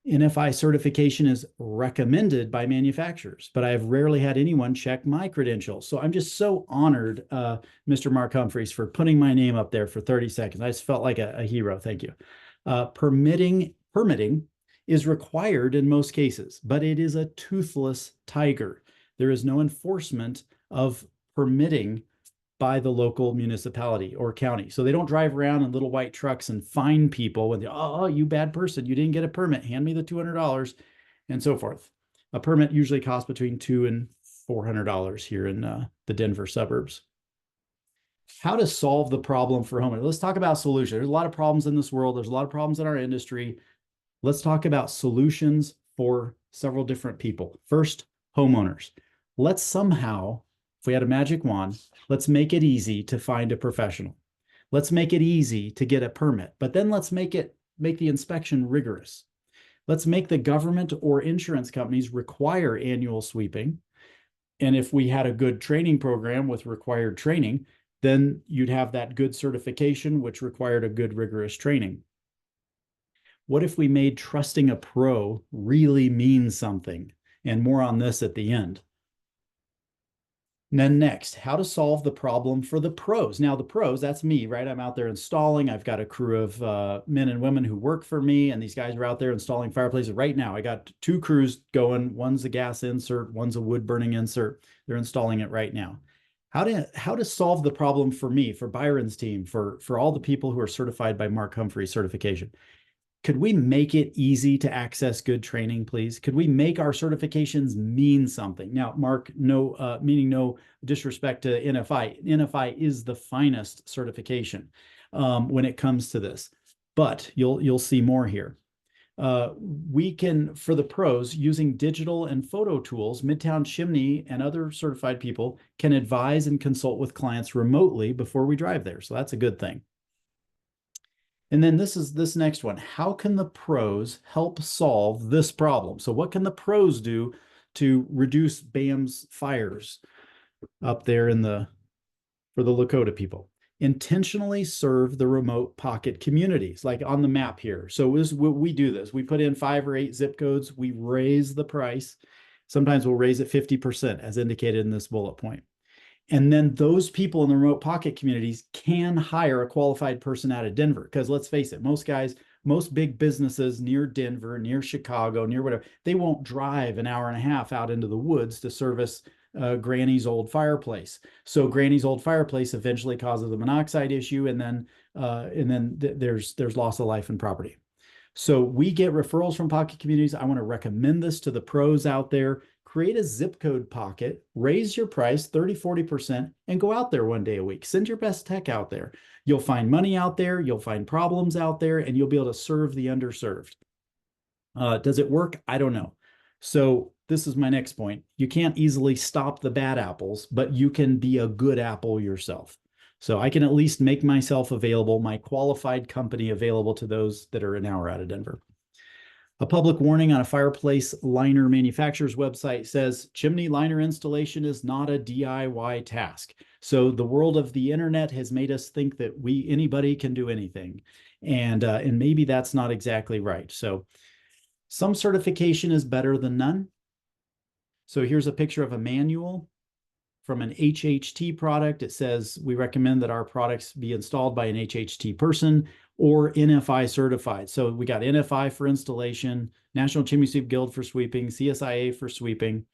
NFI certification is recommended by manufacturers, but I have rarely had anyone check my credentials. So I'm just so honored, Mr. Mark Humphreys, for putting my name up there for 30 seconds. I just felt like a hero. Thank you. Permitting is required in most cases, but it is a toothless tiger. There is no enforcement of permitting by the local municipality or county. So they don't drive around in little white trucks and fine people when they, oh, you bad person, you didn't get a permit, hand me the $200 and so forth. A permit usually costs between $200 and $400 here in the Denver suburbs. How to solve the problem for homeowners. Let's talk about solutions. There's a lot of problems in this world. There's a lot of problems in our industry. Let's talk about solutions for several different people. First, homeowners. Let's somehow, if we had a magic wand, let's make it easy to find a professional. Let's make it easy to get a permit, but then let's make the inspection rigorous. Let's make the government or insurance companies require annual sweeping. And if we had a good training program with required training, then you'd have that good certification, which required a good rigorous training. What if we made trusting a pro really mean something? And more on this at the end. And then next, how to solve the problem for the pros. Now the pros, that's me, right? I'm out there installing. I've got a crew of men and women who work for me, and these guys are out there installing fireplaces right now. I got 2 crews going. One's a gas insert, one's a wood burning insert. They're installing it right now. How to solve the problem for me, for Byron's team, for all the people who are certified by Mark Humphrey certification? Could we make it easy to access good training, please? Could we make our certifications mean something? Now, Mark, meaning no disrespect to NFI. NFI is the finest certification when it comes to this, but you'll see more here. We can, for the pros, using digital and photo tools, Midtown Chimney and other certified people can advise and consult with clients remotely before we drive there. So that's a good thing. And then this next one, how can the pros help solve this problem? So what can the pros do to reduce BAM's fires up there for the Lakota people? Intentionally serve the remote pocket communities, like on the map here. So we do this. We put in 5 or 8 zip codes. We raise the price. Sometimes we'll raise it 50% as indicated in this bullet point. And then those people in the remote pocket communities can hire a qualified person out of Denver. Because let's face it, most big businesses near Denver, near Chicago, near whatever, they won't drive an hour and a half out into the woods to service Granny's old fireplace. So Granny's old fireplace eventually causes a monoxide issue, and then there's loss of life and property. So we get referrals from pocket communities. I want to recommend this to the pros out there. Create a zip code pocket, raise your price 30, 40%, and go out there one day a week. Send your best tech out there. You'll find money out there, you'll find problems out there, and you'll be able to serve the underserved. Does it work? I don't know. So this is my next point. You can't easily stop the bad apples, but you can be a good apple yourself. So I can at least make myself available, my qualified company available to those that are an hour out of Denver. A public warning on a fireplace liner manufacturer's website says chimney liner installation is not a DIY task. So the world of the internet has made us think that anybody can do anything. And maybe that's not exactly right. So some certification is better than none. So here's a picture of a manual from an HHT product. It says we recommend that our products be installed by an HHT person or NFI certified. So we got NFI for installation, National Chimney Sweep Guild for sweeping, CSIA for sweeping.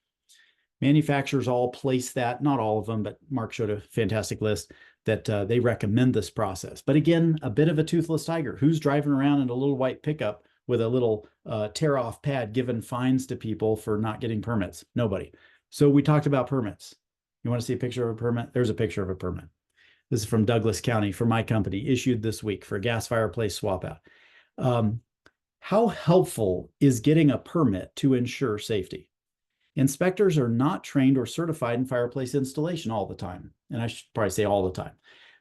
Manufacturers all place that, not all of them, but Mark showed a fantastic list that they recommend this process. But again, a bit of a toothless tiger. Who's driving around in a little white pickup with a little tear-off pad giving fines to people for not getting permits? Nobody. So we talked about permits. You want to see a picture of a permit? There's a picture of a permit. This is from Douglas County for my company, issued this week for gas fireplace swap out. How helpful is getting a permit to ensure safety? Inspectors are not trained or certified in fireplace installation all the time. And I should probably say all the time,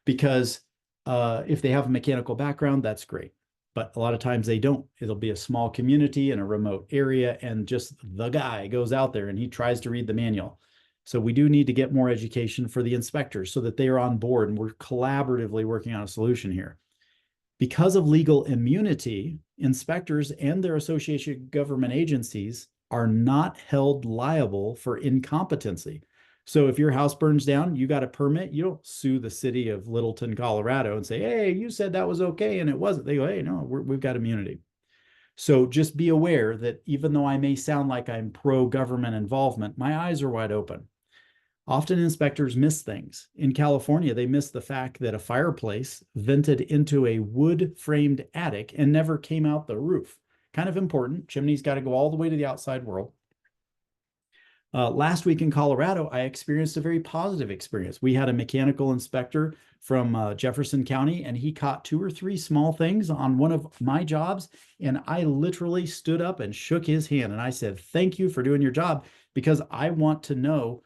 because if they have a mechanical background, that's great. But a lot of times they don't. It'll be a small community in a remote area, and just the guy goes out there and he tries to read the manual. So we do need to get more education for the inspectors so that they are on board and we're collaboratively working on a solution here. Because of legal immunity, inspectors and their associated government agencies are not held liable for incompetency. So if your house burns down, you got a permit, you don't sue the city of Littleton, Colorado and say, hey, you said that was okay and it wasn't. They go, hey, no, we've got immunity. So just be aware that even though I may sound like I'm pro-government involvement, my eyes are wide open. Often inspectors miss things. In California, they missed the fact that a fireplace vented into a wood-framed attic and never came out the roof. Kind of important. Chimney's got to go all the way to the outside world. Last week in Colorado, I experienced a very positive experience. We had a mechanical inspector from Jefferson County, and he caught 2 or 3 small things on one of my jobs. And I literally stood up and shook his hand. And I said, thank you for doing your job, because I want to know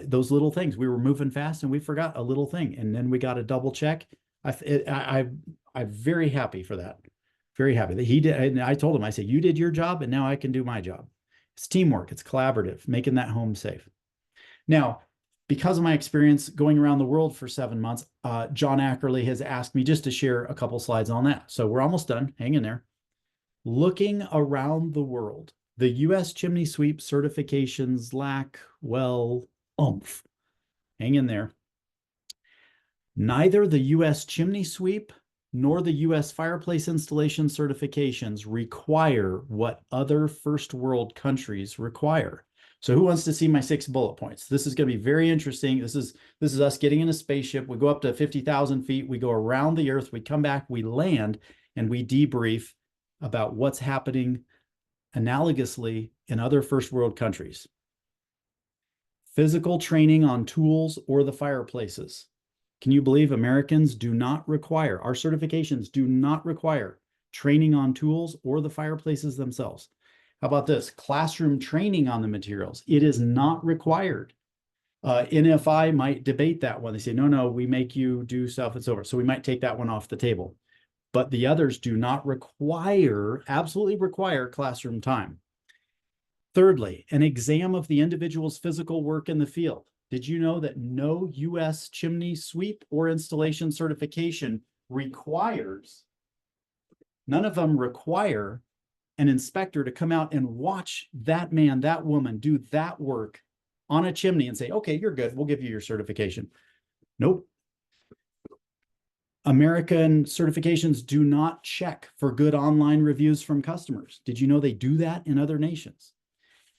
those little things. We were moving fast and we forgot a little thing. And then we got a double check. I'm very happy for that. Very happy that he did. And I told him, I said, you did your job and now I can do my job. It's teamwork. It's collaborative, making that home safe. Now, because of my experience going around the world for 7 months, John Ackerley has asked me just to share a couple slides on that. So we're almost done. Hang in there. Looking around the world, the U.S. chimney sweep certifications lack, well, oomph. Hang in there. Neither the U.S. chimney sweep nor the U.S. fireplace installation certifications require what other first world countries require. So who wants to see my 6 bullet points? This is going to be very interesting. This is us getting in a spaceship. We go up to 50,000 feet. We go around the earth. We come back. We land, and we debrief about what's happening analogously in other first world countries. Physical training on tools or the fireplaces. Can you believe Americans do not require, our certifications do not require training on tools or the fireplaces themselves? How about this? Classroom training on the materials. It is not required. NFI might debate that one. They say, no, we make you do stuff and so forth. So we might take that one off the table. But the others do not require, absolutely require classroom time. Thirdly, an exam of the individual's physical work in the field. Did you know that no U.S. chimney sweep or installation certification requires, none of them require an inspector to come out and watch that man, that woman do that work on a chimney and say, okay, you're good, we'll give you your certification. Nope. American certifications do not check for good online reviews from customers. Did you know they do that in other nations?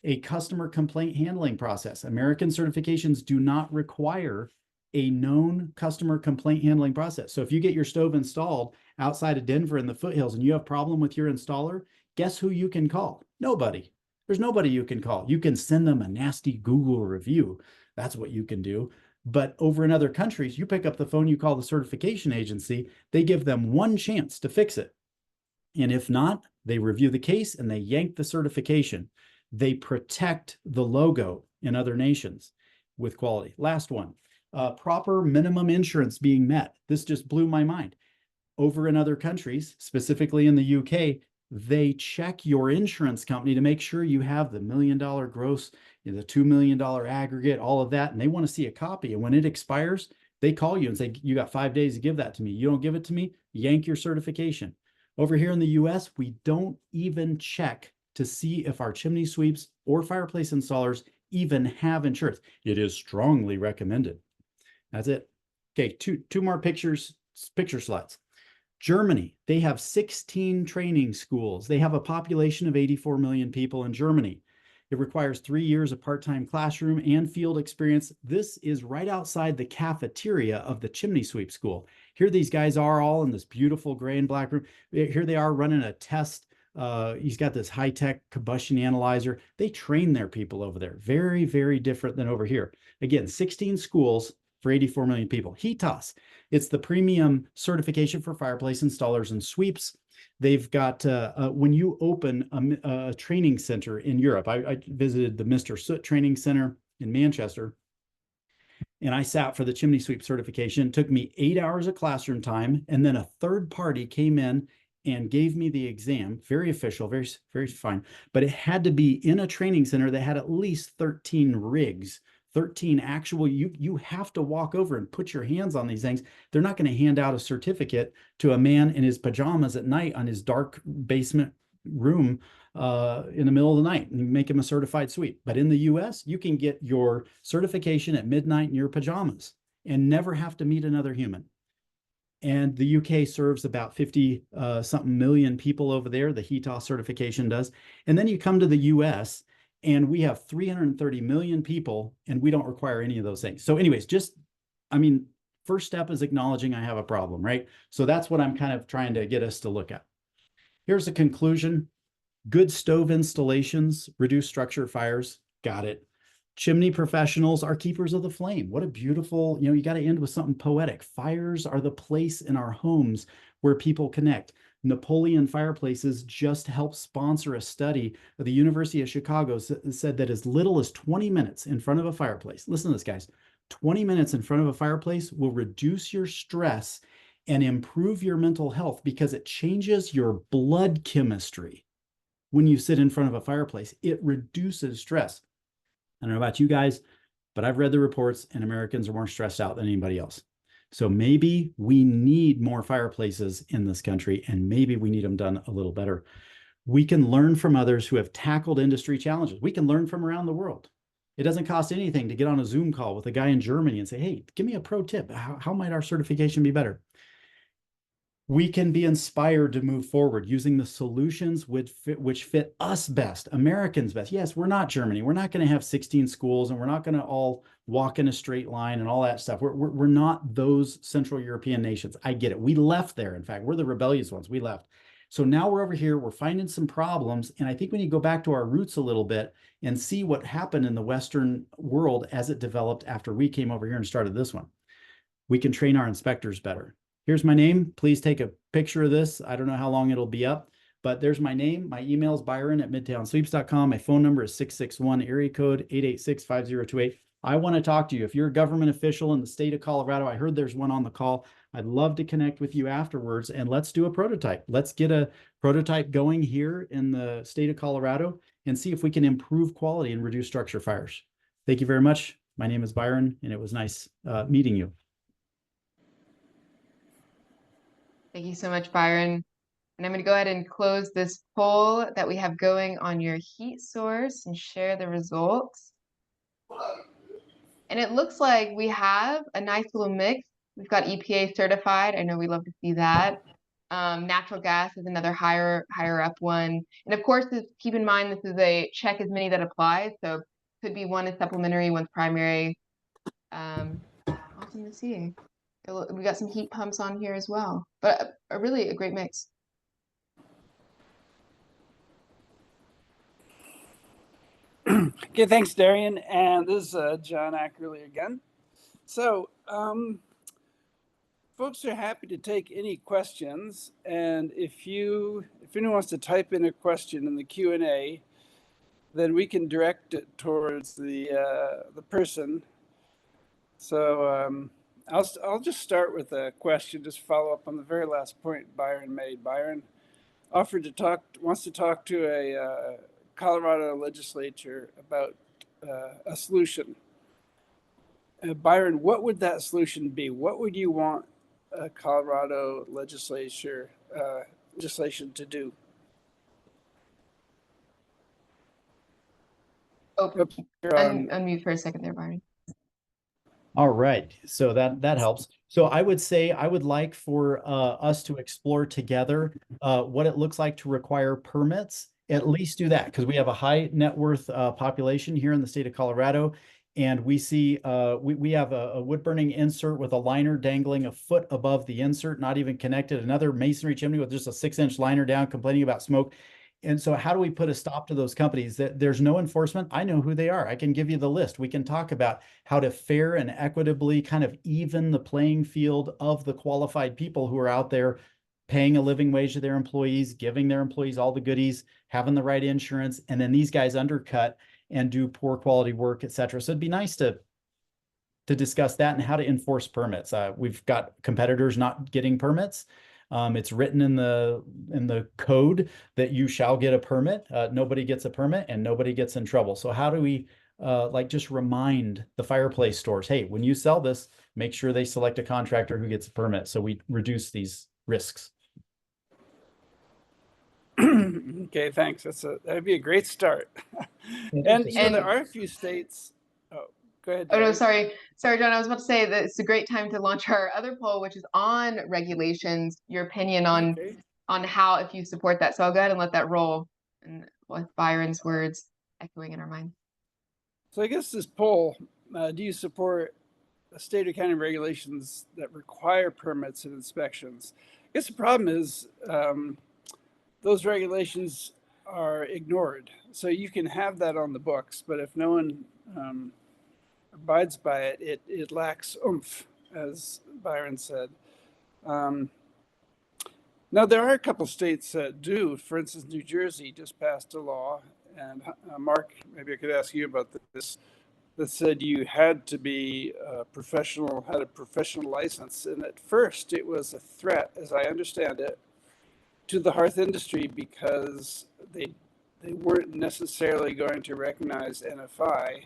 A customer complaint handling process. American certifications do not require a known customer complaint handling process. So if you get your stove installed outside of Denver in the foothills and you have a problem with your installer, guess who you can call? Nobody. There's nobody you can call. You can send them a nasty Google review. That's what you can do. But over in other countries, you pick up the phone, you call the certification agency, they give them one chance to fix it. And if not, they review the case and they yank the certification. They protect the logo in other nations with quality. Last one, proper minimum insurance being met. This just blew my mind. Over in other countries, specifically in the UK, they check your insurance company to make sure you have the $1 million gross, the $2 million aggregate, all of that, and they want to see a copy. And when it expires, they call you and say, you got 5 days to give that to me. You don't give it to me, yank your certification. Over here in the US, we don't even check to see if our chimney sweeps or fireplace installers even have insurance. It is strongly recommended. That's it. Okay, two more picture slides. Germany, they have 16 training schools. They have a population of 84 million people in Germany. It requires 3 years of part-time classroom and field experience. This is right outside the cafeteria of the chimney sweep school. Here these guys are all in this beautiful gray and black room. Here they are running a test. He's got this high-tech combustion analyzer. They train their people over there. Very, very different than over here. Again, 16 schools for 84 million people. HETAS, it's the premium certification for fireplace installers and sweeps. They've got, when you open a training center in Europe, I visited the Mr. Soot Training Center in Manchester, and I sat for the chimney sweep certification. It took me 8 hours of classroom time, and then a third party came in and gave me the exam. Very official, very, very fine. But it had to be in a training center that had at least 13 rigs, 13 actual, you have to walk over and put your hands on these things. They're not going to hand out a certificate to a man in his pajamas at night on his dark basement room in the middle of the night and make him a certified sweep. But in the US, you can get your certification at midnight in your pajamas and never have to meet another human. And the UK serves about 50 something million people over there. The HETAS certification does. And then you come to the US and we have 330 million people and we don't require any of those things. So anyways, first step is acknowledging I have a problem, right? So that's what I'm kind of trying to get us to look at. Here's a conclusion. Good stove installations reduce structure fires. Got it. Chimney professionals are keepers of the flame. What a beautiful, you got to end with something poetic. Fires are the place in our homes where people connect. Napoleon Fireplaces just helped sponsor a study of the University of Chicago said that as little as 20 minutes in front of a fireplace, listen to this, guys, 20 minutes in front of a fireplace will reduce your stress and improve your mental health because it changes your blood chemistry. When you sit in front of a fireplace, it reduces stress. I don't know about you guys, but I've read the reports and Americans are more stressed out than anybody else. So maybe we need more fireplaces in this country and maybe we need them done a little better. We can learn from others who have tackled industry challenges. We can learn from around the world. It doesn't cost anything to get on a Zoom call with a guy in Germany and say, hey, give me a pro tip. How might our certification be better? We can be inspired to move forward using the solutions which fit us best, Americans best. Yes, we're not Germany. We're not going to have 16 schools and we're not going to all walk in a straight line and all that stuff. We're not those Central European nations. I get it. We left there. In fact, we're the rebellious ones. We left. So now we're over here. We're finding some problems. And I think we need to go back to our roots a little bit and see what happened in the Western world as it developed after we came over here and started this one. We can train our inspectors better. Here's my name. Please take a picture of this. I don't know how long it'll be up, but there's my name. My email is byron@midtownsweeps.com. My phone number is 661 area code 886-5028. I want to talk to you. If you're a government official in the state of Colorado, I heard there's one on the call. I'd love to connect with you afterwards and let's do a prototype. Let's get a prototype going here in the state of Colorado and see if we can improve quality and reduce structure fires. Thank you very much. My name is Byron and it was nice meeting you. Thank you so much, Byron. And I'm going to go ahead and close this poll that we have going on your heat source and share the results. And it looks like we have a nice little mix. We've got EPA certified. I know we love to see that. Natural gas is another higher up one. And of course, keep in mind, this is a check as many that applies. So could be one is supplementary, one's primary. Awesome to see. We got some heat pumps on here as well, but really a great mix. Okay, thanks, Darian. And this is John Ackerley again. So, folks are happy to take any questions. And if anyone wants to type in a question in the Q&A, then we can direct it towards the person. So I'll just start with a question, just follow up on the very last point Byron made. Byron wants to talk to a Colorado legislature about a solution. Byron, what would that solution be? What would you want a Colorado legislation to do? Oh, unmute for a second there, Byron. All right, so that helps. So I would say I would like for us to explore together what it looks like to require permits. At least do that, because we have a high net worth population here in the state of Colorado, and we see we have a wood burning insert with a liner dangling a foot above the insert, not even connected. Another masonry chimney with just a 6-inch liner down, complaining about smoke. And so how do we put a stop to those companies? That there's no enforcement? I know who they are. I can give you the list. We can talk about how to fair and equitably kind of even the playing field of the qualified people who are out there paying a living wage to their employees, giving their employees all the goodies, having the right insurance, and then these guys undercut and do poor quality work, et cetera. So it'd be nice to discuss that and how to enforce permits. We've got competitors not getting permits. It's written in the code that you shall get a permit. Nobody gets a permit and nobody gets in trouble. So how do we just remind the fireplace stores, hey, when you sell this, make sure they select a contractor who gets a permit so we reduce these risks. Okay, thanks. That'd be a great start. And there are a few states. Oh, go ahead. Darian. Oh no, sorry, John. I was about to say that it's a great time to launch our other poll, which is on regulations. Your opinion on how, if you support that. So I'll go ahead and let that roll, and with Byron's words echoing in our mind. So I guess this poll: do you support state or county regulations that require permits and inspections? I guess the problem is those regulations are ignored. So you can have that on the books, but if no one abides by it, it lacks oomph, as Byron said. Now, there are a couple states that do. For instance, New Jersey just passed a law, and Mark, maybe I could ask you about this, that said you had to be a professional, had a professional license. And at first, it was a threat, as I understand it, to the hearth industry because they weren't necessarily going to recognize NFI,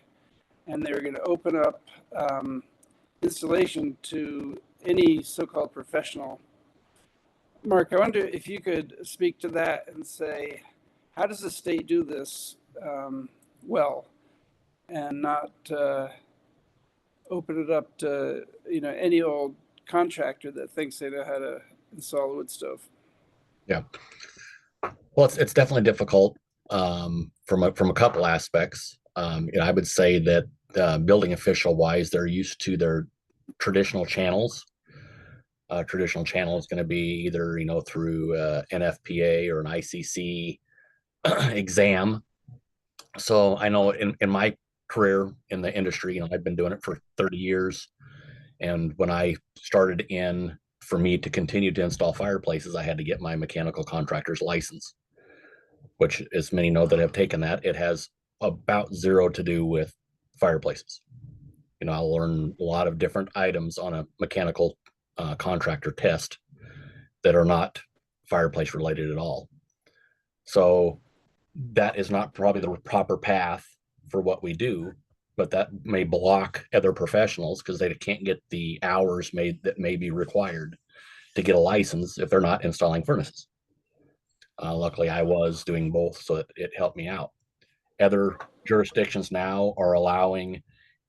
and they were going to open up installation to any so-called professional. Mark, I wonder if you could speak to that and say, how does the state do this well and not open it up to any old contractor that thinks they know how to install a wood stove? Yeah, well, it's definitely difficult from a couple aspects. I would say that building official wise, they're used to their traditional channels. Traditional channel is going to be either through NFPA or an ICC exam. So I know in my career in the industry, I've been doing it for 30 years, and when I started for me to continue to install fireplaces, I had to get my mechanical contractor's license, which, as many know that have taken that, it has about zero to do with fireplaces. I'll learn a lot of different items on a mechanical contractor test that are not fireplace related at all. So that is not probably the proper path for what we do, but that may block other professionals because they can't get the hours that may be required to get a license if they're not installing furnaces. Luckily, I was doing both, so it helped me out. Other jurisdictions now are allowing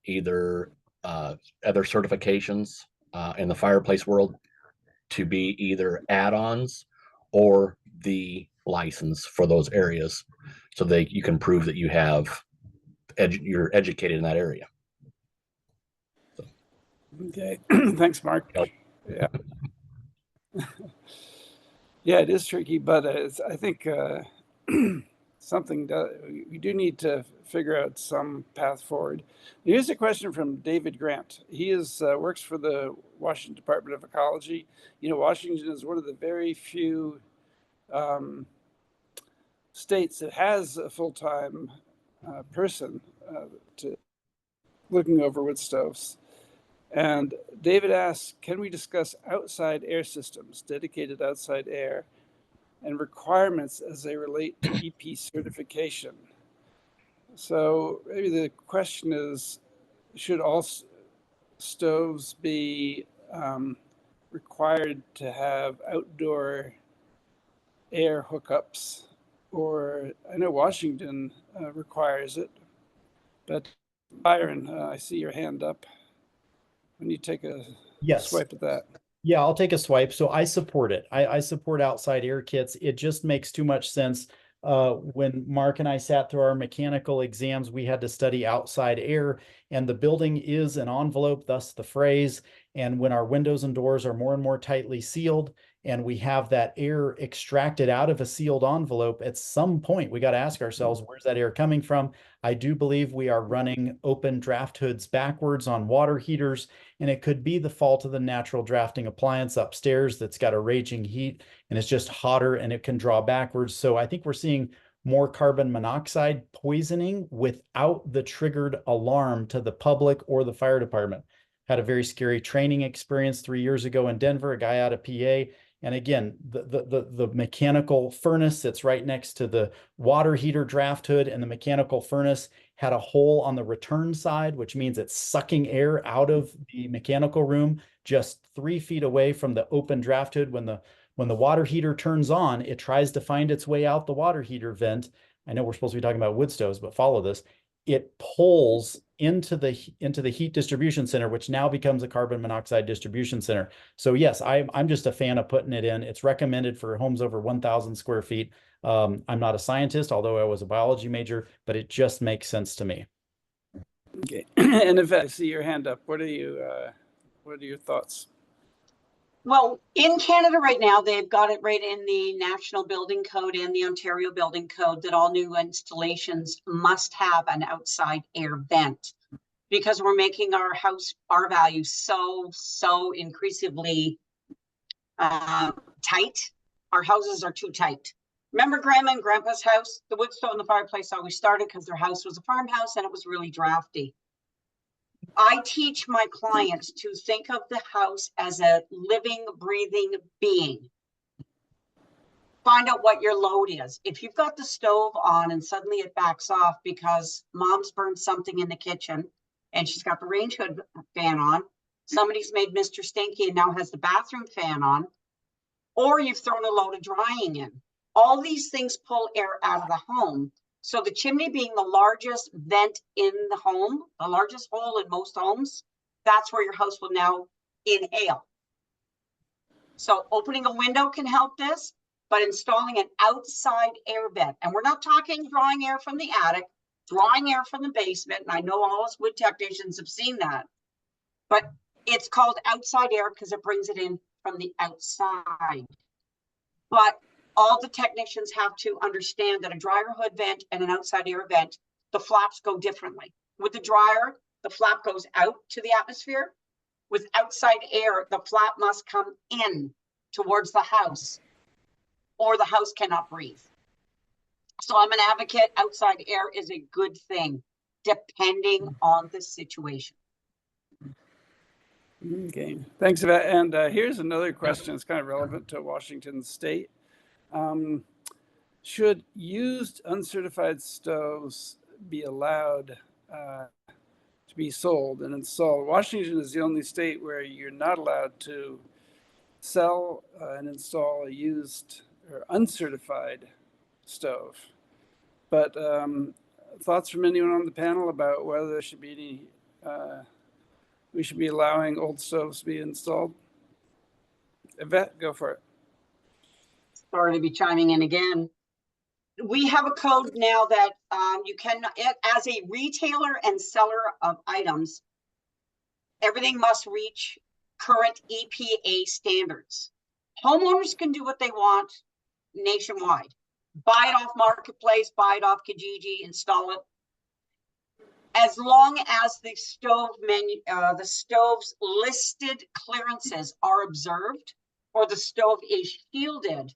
either other certifications in the fireplace world to be either add-ons or the license for those areas, so that you can prove that you have you're educated in that area. Okay, thanks, Mark. Yep. Yeah. Yeah, it is tricky, but I think we do need to figure out some path forward. Here's a question from David Grant. He works for the Washington Department of Ecology. You know, Washington is one of the very few states that has a full-time person to looking over wood stoves. And David asks, can we discuss outside air systems, dedicated outside air, and requirements as they relate to EP certification? So maybe the question is, should all stoves be required to have outdoor air hookups? Or I know Washington requires it, but Byron, I see your hand up. When you take a Yes. swipe at that. Yeah, I'll take a swipe. So I support it. I support outside air kits. It just makes too much sense. When Mark and I sat through our mechanical exams, we had to study outside air, and the building is an envelope, thus the phrase. And when our windows and doors are more and more tightly sealed, and we have that air extracted out of a sealed envelope, at some point we got to ask ourselves, where's that air coming from? I do believe we are running open draft hoods backwards on water heaters, and it could be the fault of the natural drafting appliance upstairs that's got a raging heat and it's just hotter and it can draw backwards. So I think we're seeing more carbon monoxide poisoning without the triggered alarm to the public or the fire department. Had a very scary training experience 3 years ago in Denver, a guy out of PA. And again, the mechanical furnace that's right next to the water heater draft hood, and the mechanical furnace had a hole on the return side, which means it's sucking air out of the mechanical room just 3 feet away from the open draft hood. When the water heater turns on, it tries to find its way out the water heater vent. I know we're supposed to be talking about wood stoves, but follow this. It pulls into the heat distribution center, which now becomes a carbon monoxide distribution center. So yes, I'm just a fan of putting it in. It's recommended for homes over 1,000 square feet. I'm not a scientist, although I was a biology major, but it just makes sense to me. Okay, and if I see your hand up, what are your thoughts? Well, in Canada right now, they've got it right in the National Building Code and the Ontario Building Code that all new installations must have an outside air vent, because we're making our house, our values so increasingly tight. Our houses are too tight. Remember Grandma and Grandpa's house? The wood stove and the fireplace always started because their house was a farmhouse and it was really drafty. I teach my clients to think of the house as a living, breathing being. Find out what your load is. If you've got the stove on and suddenly it backs off because mom's burned something in the kitchen and she's got the range hood fan on, somebody's made Mr. Stinky and now has the bathroom fan on, or you've thrown a load of drying in. All these things pull air out of the home. So the chimney being the largest vent in the home, the largest hole in most homes, that's where your house will now inhale. So opening a window can help this, but installing an outside air vent, and we're not talking drawing air from the attic, drawing air from the basement, and I know all us wood technicians have seen that, but it's called outside air because it brings it in from the outside. But all the technicians have to understand that a dryer hood vent and an outside air vent, the flaps go differently. With the dryer, the flap goes out to the atmosphere. With outside air, the flap must come in towards the house, or the house cannot breathe. So I'm an advocate. Outside air is a good thing, depending on the situation. Okay, thanks for that. And here's another question. It's kind of relevant to Washington State. Should used uncertified stoves be allowed to be sold and installed? Washington is the only state where you're not allowed to sell and install a used or uncertified stove. But thoughts from anyone on the panel about whether there should be any we should be allowing old stoves to be installed? Yvette, go for it. Sorry to be chiming in again. We have a code now that you can, as a retailer and seller of items, everything must reach current EPA standards. Homeowners can do what they want nationwide. Buy it off Marketplace, buy it off Kijiji, install it. As long as the stove's listed clearances are observed, or the stove is shielded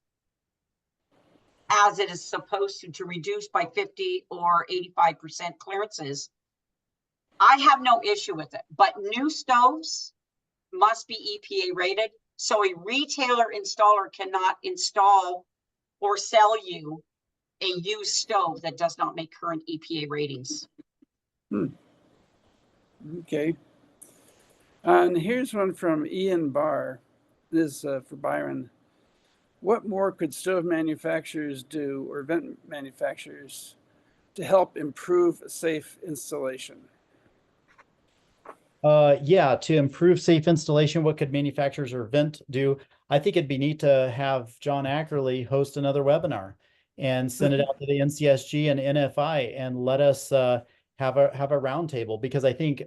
as it is supposed to reduce by 50 or 85% clearances, I have no issue with it. But new stoves must be EPA rated. So a retailer installer cannot install or sell you a used stove that does not make current EPA ratings. Okay. And here's one from Ian Barr. This is for Byron. What more could stove manufacturers do, or vent manufacturers, to help improve safe installation? Yeah, to improve safe installation, what could manufacturers or vent do? I think it'd be neat to have John Ackerley host another webinar and send it out to the NCSG and NFI and let us have a roundtable, because I think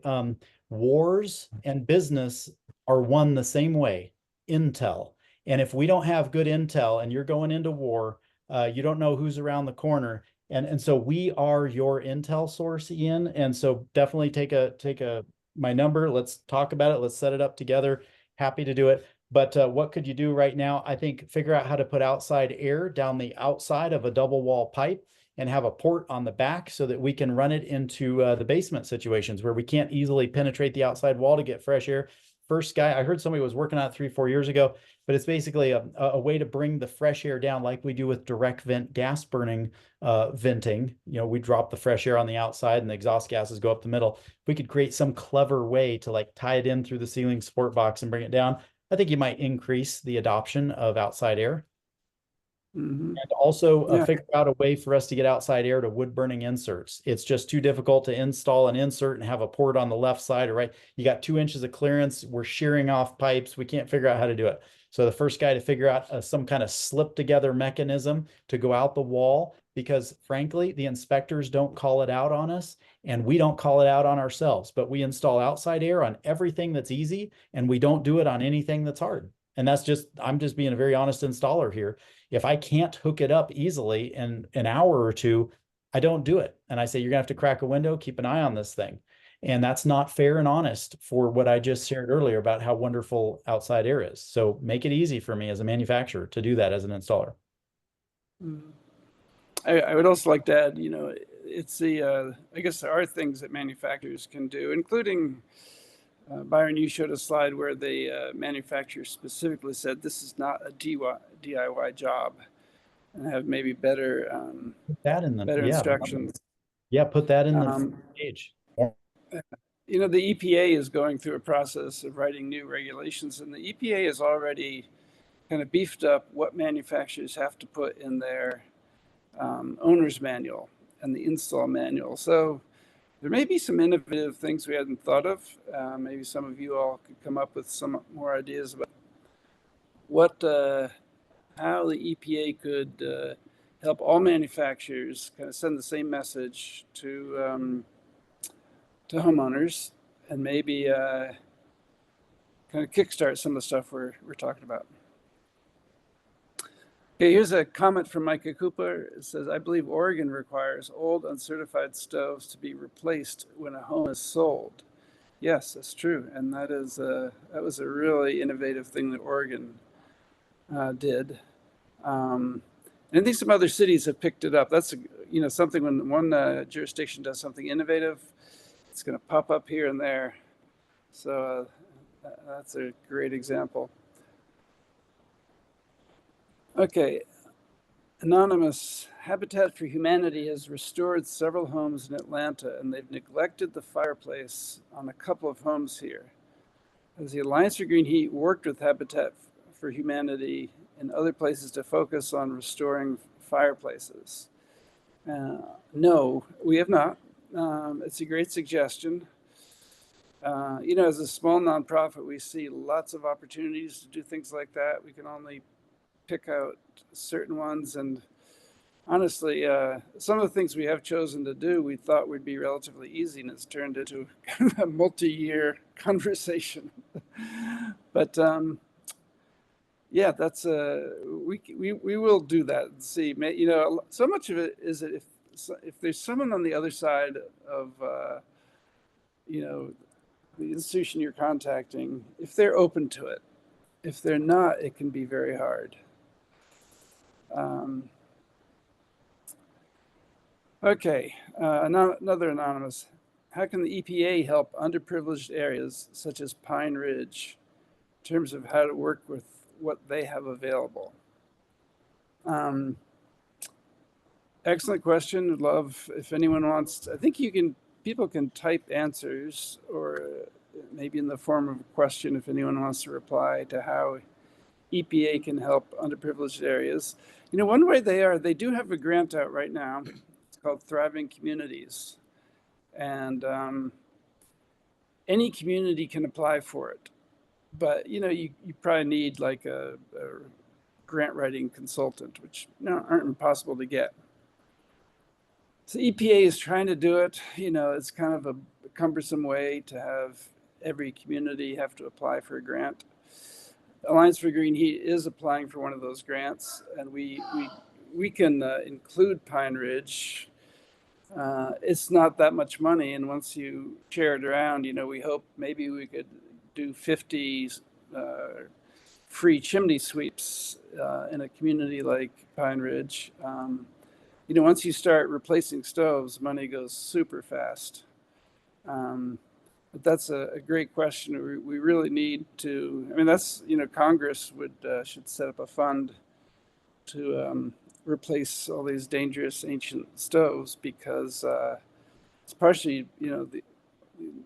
wars and business are won the same way, intel. And if we don't have good intel and you're going into war, you don't know who's around the corner. And so we are your intel source, Ian. And so definitely take my number. Let's talk about it. Let's set it up together. Happy to do it. But what could you do right now? I think figure out how to put outside air down the outside of a double wall pipe and have a port on the back so that we can run it into the basement situations where we can't easily penetrate the outside wall to get fresh air. First guy, I heard somebody was working on it 3-4 years ago, but it's basically a way to bring the fresh air down like we do with direct vent gas burning venting. You know, we drop the fresh air on the outside and the exhaust gases go up the middle. If we could create some clever way to like tie it in through the ceiling support box and bring it down, I think you might increase the adoption of outside air. And also figure out a way for us to get outside air to wood burning inserts. It's just too difficult to install an insert and have a port on the left side or right. You got 2 inches of clearance. We're shearing off pipes. We can't figure out how to do it. So the first guy to figure out some kind of slip together mechanism to go out the wall, because frankly, the inspectors don't call it out on us and we don't call it out on ourselves, but we install outside air on everything that's easy and we don't do it on anything that's hard. And that's just, I'm just being a very honest installer here. If I can't hook it up easily in an hour or two, I don't do it. And I say, you're gonna have to crack a window, keep an eye on this thing. And that's not fair and honest for what I just shared earlier about how wonderful outside air is. So make it easy for me as a manufacturer to do that as an installer. I would also like to add, you know, it's the, I guess there are things that manufacturers can do, including Byron, you showed a slide where the manufacturer specifically said this is not a DIY job, and have maybe better put that in the better instructions. Yeah, put that in the page. You know, the EPA is going through a process of writing new regulations, and the EPA has already kind of beefed up what manufacturers have to put in their owner's manual and the install manual. So there may be some innovative things we hadn't thought of. Maybe some of you all could come up with some more ideas about what, how the EPA could help all manufacturers kind of send the same message to homeowners, and maybe kind of kickstart some of the stuff we're talking about. Okay, here's a comment from Micah Cooper. It says, I believe Oregon requires old uncertified stoves to be replaced when a home is sold. Yes, that's true. And that was a really innovative thing that Oregon did. And I think some other cities have picked it up. That's, you know, something when one jurisdiction does something innovative, it's going to pop up here and there. So that's a great example. Okay, anonymous. Habitat for Humanity has restored several homes in Atlanta, and they've neglected the fireplace on a couple of homes here. Has the Alliance for Green Heat worked with Habitat for Humanity in other places to focus on restoring fireplaces? No, we have not. It's a great suggestion. You know, as a small nonprofit, we see lots of opportunities to do things like that. We can only pick out certain ones. And honestly, some of the things we have chosen to do, we thought would be relatively easy, and it's turned into a multi-year conversation. But yeah, that's we will do that and see. You know, so much of it is that if there's someone on the other side of you know, the institution you're contacting, if they're open to it. If they're not, it can be very hard. Okay, another anonymous. How can the EPA help underprivileged areas such as Pine Ridge in terms of how to work with what they have available? Excellent question. Would love if anyone wants to, I think people can type answers, or maybe in the form of a question if anyone wants to reply to how EPA can help underprivileged areas. You know, one way they do have a grant out right now. It's called Thriving Communities. And any community can apply for it. But, you know, you probably need like a grant writing consultant, which aren't impossible to get. So EPA is trying to do it. You know, it's kind of a cumbersome way to have every community have to apply for a grant. Alliance for Green Heat is applying for one of those grants, and we can include Pine Ridge. It's not that much money, and once you share it around, you know, we hope maybe we could do 50 free chimney sweeps in a community like Pine Ridge. You know, once you start replacing stoves, money goes super fast. But that's a great question. We really need to, I mean, that's, you know, Congress should set up a fund to replace all these dangerous ancient stoves, because it's partially, you know, the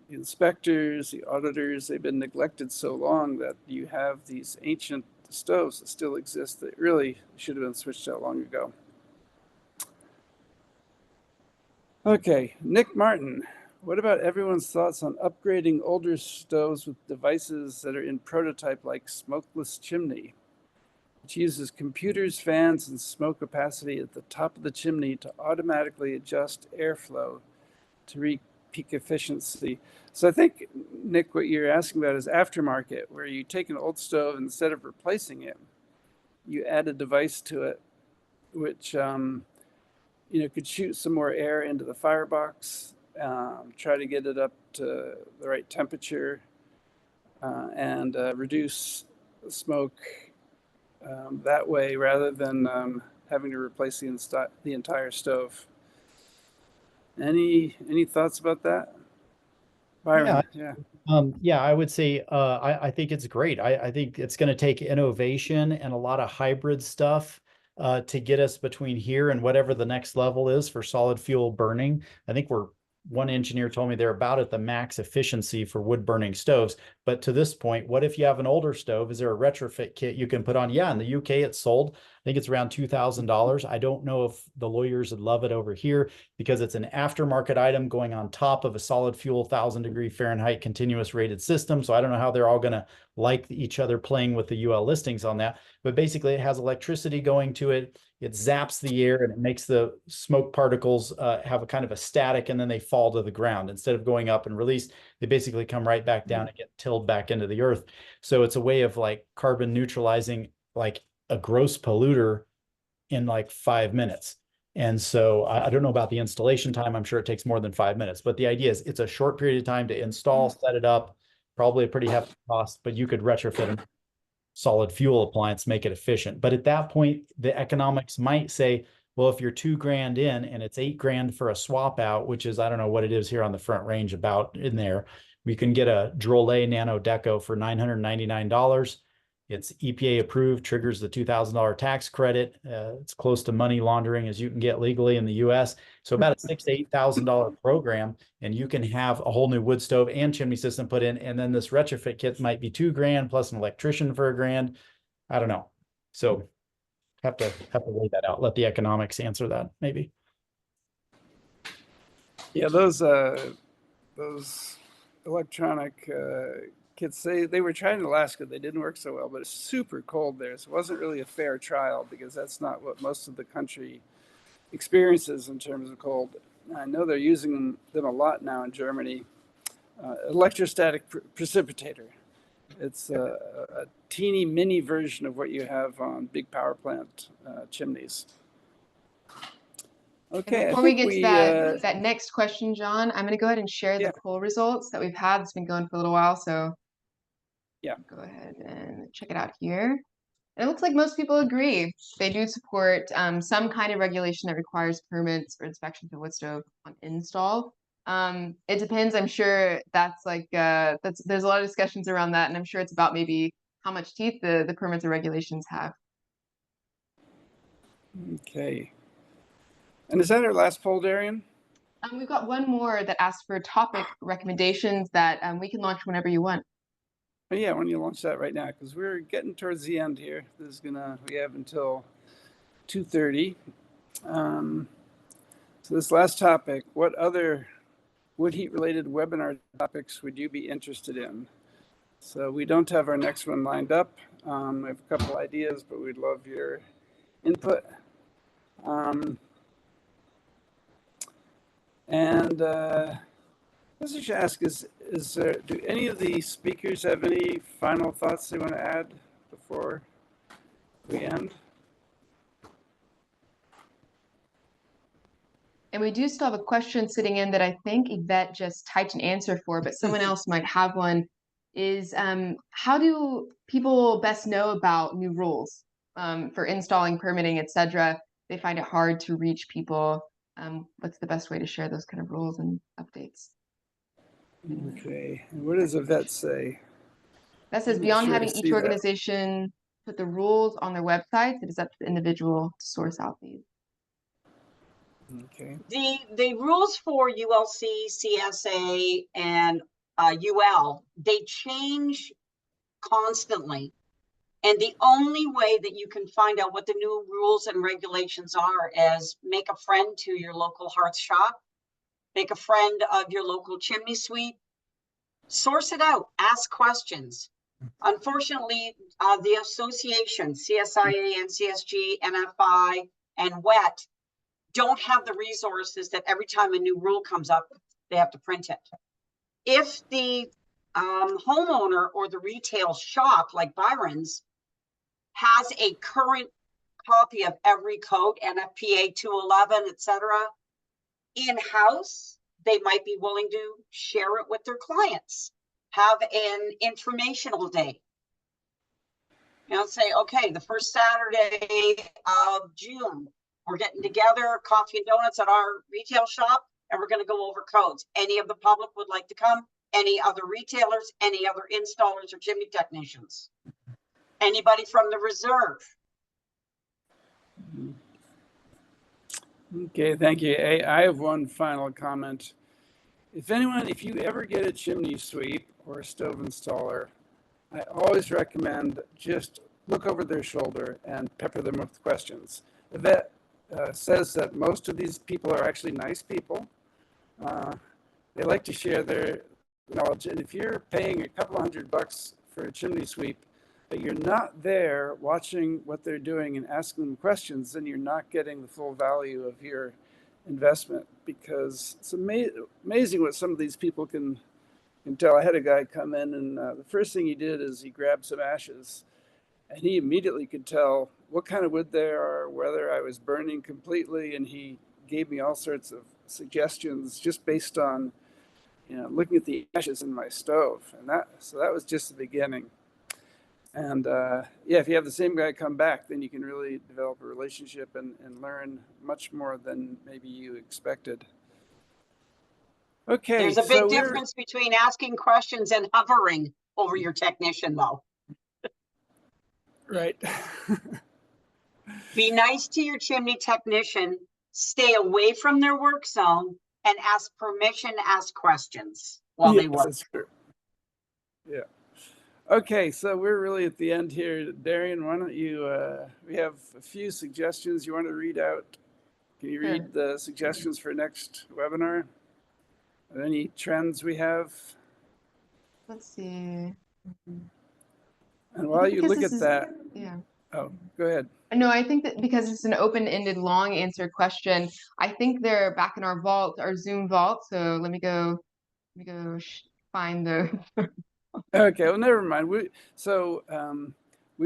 inspectors, the auditors, they've been neglected so long that you have these ancient stoves that still exist that really should have been switched out long ago. Okay, Nick Martin, what about everyone's thoughts on upgrading older stoves with devices that are in prototype like smokeless chimney, which uses computers, fans, and smoke opacity at the top of the chimney to automatically adjust airflow to reach peak efficiency? So I think, Nick, what you're asking about is aftermarket, where you take an old stove, and instead of replacing it, you add a device to it, which you know, could shoot some more air into the firebox, try to get it up to the right temperature, and reduce the smoke that way, rather than having to replace the entire stove. Any thoughts about that, Byron? Yeah. Yeah, I would say I think it's great. I think it's going to take innovation and a lot of hybrid stuff to get us between here and whatever the next level is for solid fuel burning. I think one engineer told me they're about at the max efficiency for wood burning stoves. But to this point, what if you have an older stove? Is there a retrofit kit you can put on? Yeah, in the UK it's sold. I think it's around $2,000. I don't know if the lawyers would love it over here, because it's an aftermarket item going on top of a solid fuel 1,000-degree Fahrenheit continuous rated system. So I don't know how they're all going to like each other playing with the UL listings on that. But basically it has electricity going to it. It zaps the air and it makes the smoke particles have a kind of a static, and then they fall to the ground. Instead of going up and released, they basically come right back down and get tilled back into the earth. So it's a way of like carbon neutralizing like a gross polluter in like 5 minutes. And so I don't know about the installation time. I'm sure it takes more than 5 minutes, but the idea is it's a short period of time to install, set it up, probably a pretty hefty cost, but you could retrofit a solid fuel appliance, make it efficient. But at that point, the economics might say, well, if you're $2,000 in and it's $8,000 for a swap out, which is, I don't know what it is here on the Front Range about in there, we can get a Drolet Nano Deco for $999. It's EPA approved, triggers the $2,000 tax credit. It's close to money laundering as you can get legally in the US. So about a $6,000 to $8,000 program, and you can have a whole new wood stove and chimney system put in. And then this retrofit kit might be $2,000 plus an electrician for $1,000. I don't know. So have to weigh that out. Let the economics answer that, maybe. Yeah, those electronic kits. They were tried in Alaska. They didn't work so well, but it's super cold there. So it wasn't really a fair trial because that's not what most of the country experiences in terms of cold. I know they're using them a lot now in Germany. Electrostatic precipitator. It's a teeny mini version of what you have on big power plant chimneys. Okay. Before we get to that next question, John, I'm going to go ahead and share the poll results that we've had. It's been going for a little while, so yeah, go ahead and check it out here. And it looks like most people agree. They do support some kind of regulation that requires permits or inspections of wood stove on install. It depends. I'm sure that's like there's a lot of discussions around that, and I'm sure it's about maybe how much teeth the permits or regulations have. Okay. And is that our last poll, Darian? We've got one more that asks for topic recommendations that we can launch whenever you want. Oh, yeah, why don't you launch that right now? Because we're getting towards the end here. We have until 2:30. So this last topic, what other wood heat related webinar topics would you be interested in? So we don't have our next one lined up. We have a couple ideas, but we'd love your input. Let's just ask, do any of the speakers have any final thoughts they want to add before we end? And we do still have a question sitting in that I think Yvette just typed an answer for, but someone else might have one, is how do people best know about new rules for installing, permitting, etc.? They find it hard to reach people. What's the best way to share those kind of rules and updates? Okay, and what does Yvette say? That says beyond having each organization put the rules on their websites, it is up to the individual to source out these. Okay. The rules for ULC, CSA, and UL, they change constantly. And the only way that you can find out what the new rules and regulations are is make a friend to your local hearth shop, make a friend of your local chimney sweep, source it out, ask questions. Unfortunately, the association, CSIA, NCSG, NFI, and WET don't have the resources that every time a new rule comes up, they have to print it. If the homeowner or the retail shop like Byron's has a current copy of every code, NFPA 211, etc., in-house, they might be willing to share it with their clients, have an informational day. Say, okay, the first Saturday of June, we're getting together, coffee and donuts at our retail shop, and we're going to go over codes. Any of the public would like to come, any other retailers, any other installers or chimney technicians, anybody from the reserve. Okay, thank you. I have one final comment. If you ever get a chimney sweep or a stove installer, I always recommend just look over their shoulder and pepper them with questions. Yvette says that most of these people are actually nice people. They like to share their knowledge. And if you're paying a couple $100 for a chimney sweep, but you're not there watching what they're doing and asking them questions, then you're not getting the full value of your investment, because it's amazing what some of these people can tell. I had a guy come in, and the first thing he did is he grabbed some ashes, and he immediately could tell what kind of wood they are, whether I was burning completely, and he gave me all sorts of suggestions just based on looking at the ashes in my stove. And that was just the beginning. And if you have the same guy come back, then you can really develop a relationship and learn much more than maybe you expected. Okay. There's a big difference between asking questions and hovering over your technician, though. Right. Be nice to your chimney technician, stay away from their work zone, and ask permission to ask questions while they work. That's true. Yeah. Okay, so we're really at the end here. Darian, why don't you, we have a few suggestions you want to read out. Can you read the suggestions for next webinar? Are there any trends we have? Let's see. And while you because look this at is- that, Yeah. oh, go ahead. No, I think that because it's an open-ended, long answer question, I think they're back in our vault, our Zoom vault. So let me go find the. Okay, well, never mind. We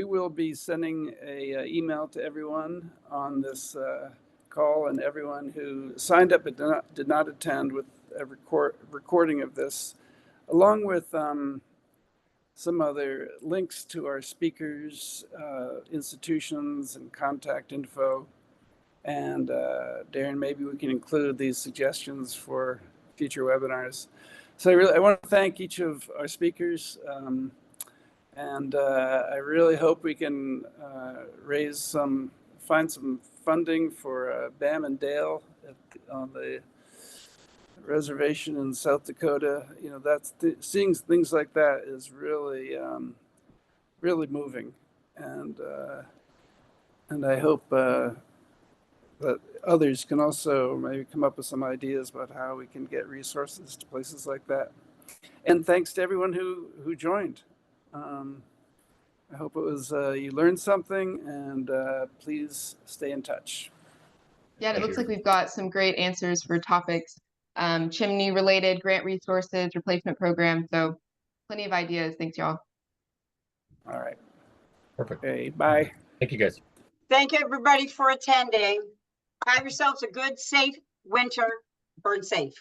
will be sending a email to everyone on this call, and everyone who signed up but did not attend, with a recording of this, along with some other links to our speakers, institutions, and contact info. And Darren, maybe we can include these suggestions for future webinars. So I want to thank each of our speakers, and I really hope we can find some funding for Bam and Dale on the reservation in South Dakota. You know, seeing things like that is really, really moving, and I hope that others can also maybe come up with some ideas about how we can get resources to places like that. And thanks to everyone who joined. I hope it was you learned something, and please stay in touch. Yeah, and it Thank looks you. like we've got some great answers for topics, chimney related, grant resources, replacement program. So plenty of ideas. Thanks, y'all. All right. Perfect. Okay, bye. Thank you, guys. Thank you, everybody, for attending. Have yourselves a good, safe winter. Burn safe.